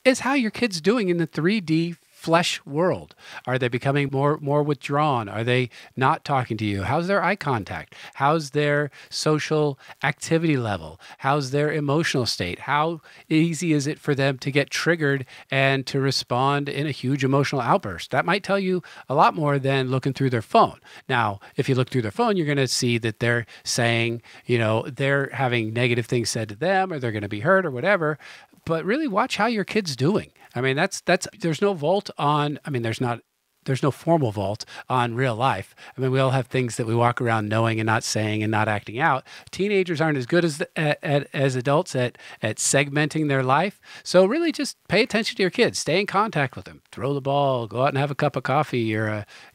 is how your kid's doing in the 3D flesh world. Are they becoming more withdrawn? Are they not talking to you? How's their eye contact? How's their social activity level? How's their emotional state? How easy is it for them to get triggered and to respond in a huge emotional outburst? That might tell you a lot more than looking through their phone. Now, if you look through their phone, you're going to see that they're saying, they're having negative things said to them, or they're going to be hurt or whatever. But really watch how your kid's doing. I mean, there's no vault on, there's no formal vault on real life. I mean, we all have things that we walk around knowing and not saying and not acting out. Teenagers aren't as good as adults at segmenting their life. So really just pay attention to your kids. Stay in contact with them. Throw the ball. Go out and have a cup of coffee.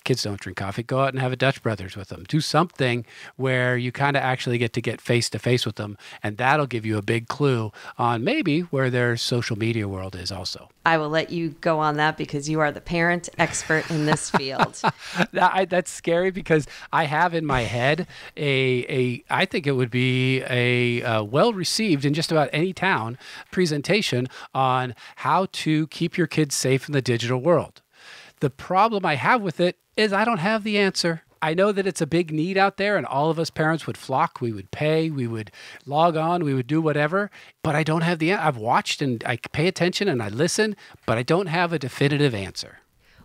Kids don't drink coffee. Go out and have a Dutch Brothers with them. Do something where you kind of actually get to get face-to-face with them, and that'll give you a big clue on maybe where their social media world is also. I will let you go on that because you are the parent expert in this field. That's scary because I have in my head I think it would be a well-received in just about any town presentation on how to keep your kids safe in the digital world. The problem I have with it is I don't have the answer. I know that it's a big need out there and all of us parents would flock, we would pay, we would log on, we would do whatever, but I don't have the answer. I've watched and I pay attention and I listen, but I don't have a definitive answer.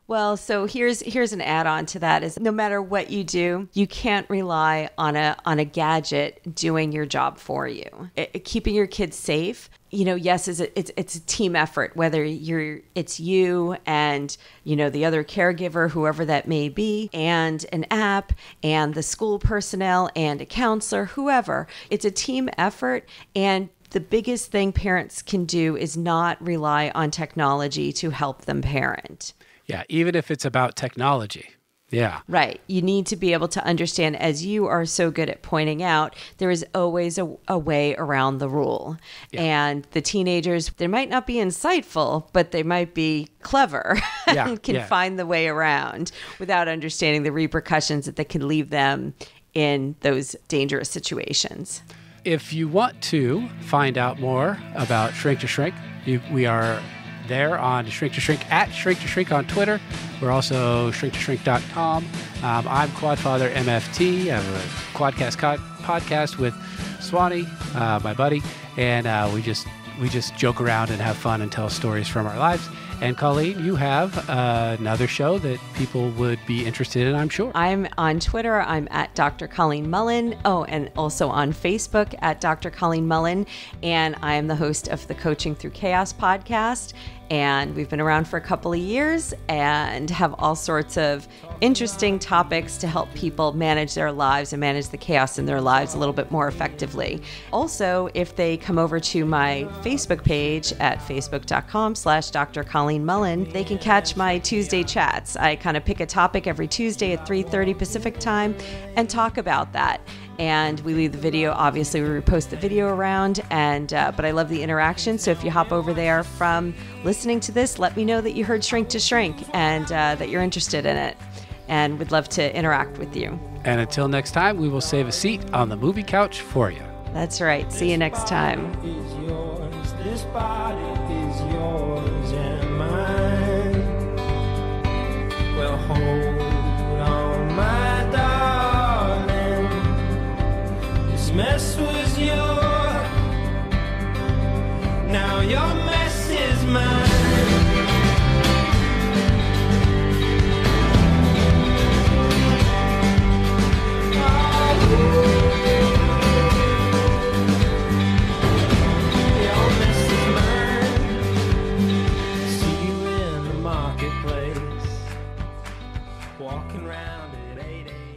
Well, so here's an add-on to that is no matter what you do, you can't rely on a gadget doing your job for you. Keeping your kids safe, yes, it's a team effort, whether it's you and, the other caregiver, whoever that may be, and an app and the school personnel and a counselor, whoever. It's a team effort, and the biggest thing parents can do is not rely on technology to help them parent. Yeah, even if it's about technology. Yeah. Right. You need to be able to understand, as you are so good at pointing out, there is always a way around the rule. Yeah. And the teenagers, they might not be insightful, but they might be clever and can find the way around without understanding the repercussions that can leave them in those dangerous situations. If you want to find out more about Shrink to Shrink, we are there on Shrink to Shrink at Shrink to Shrink on Twitter. We're also shrinktoshrink.com. I'm QuadFather MFT. I have a Quadcast podcast with Swanee, my buddy, and we just joke around and have fun and tell stories from our lives. And Colleen, you have another show that people would be interested in, I'm sure. I'm on Twitter. I'm at Dr. Colleen Mullen. Oh, and also on Facebook at Dr. Colleen Mullen. And I am the host of the Coaching Through Chaos podcast. And we've been around for a couple of years and have all sorts of interesting topics to help people manage their lives and manage the chaos in their lives a little bit more effectively. Also, if they come over to my Facebook page at facebook.com/Dr. Colleen Mullen, they can catch my Tuesday chats. I kind of pick a topic every Tuesday at 3:30 Pacific time and talk about that. And we leave the video, obviously we repost the video around, and but I love the interaction. So if you hop over there from listening to this, let me know that you heard Shrink to Shrink and that you're interested in it, and would love to interact with you. And until next time, we will save a seat on the movie couch for you. That's right. See you next time. This body is yours and mine. Well, hold on, my darling. This mess was yours. Now your mess is mine. Walking around at 8 a.m.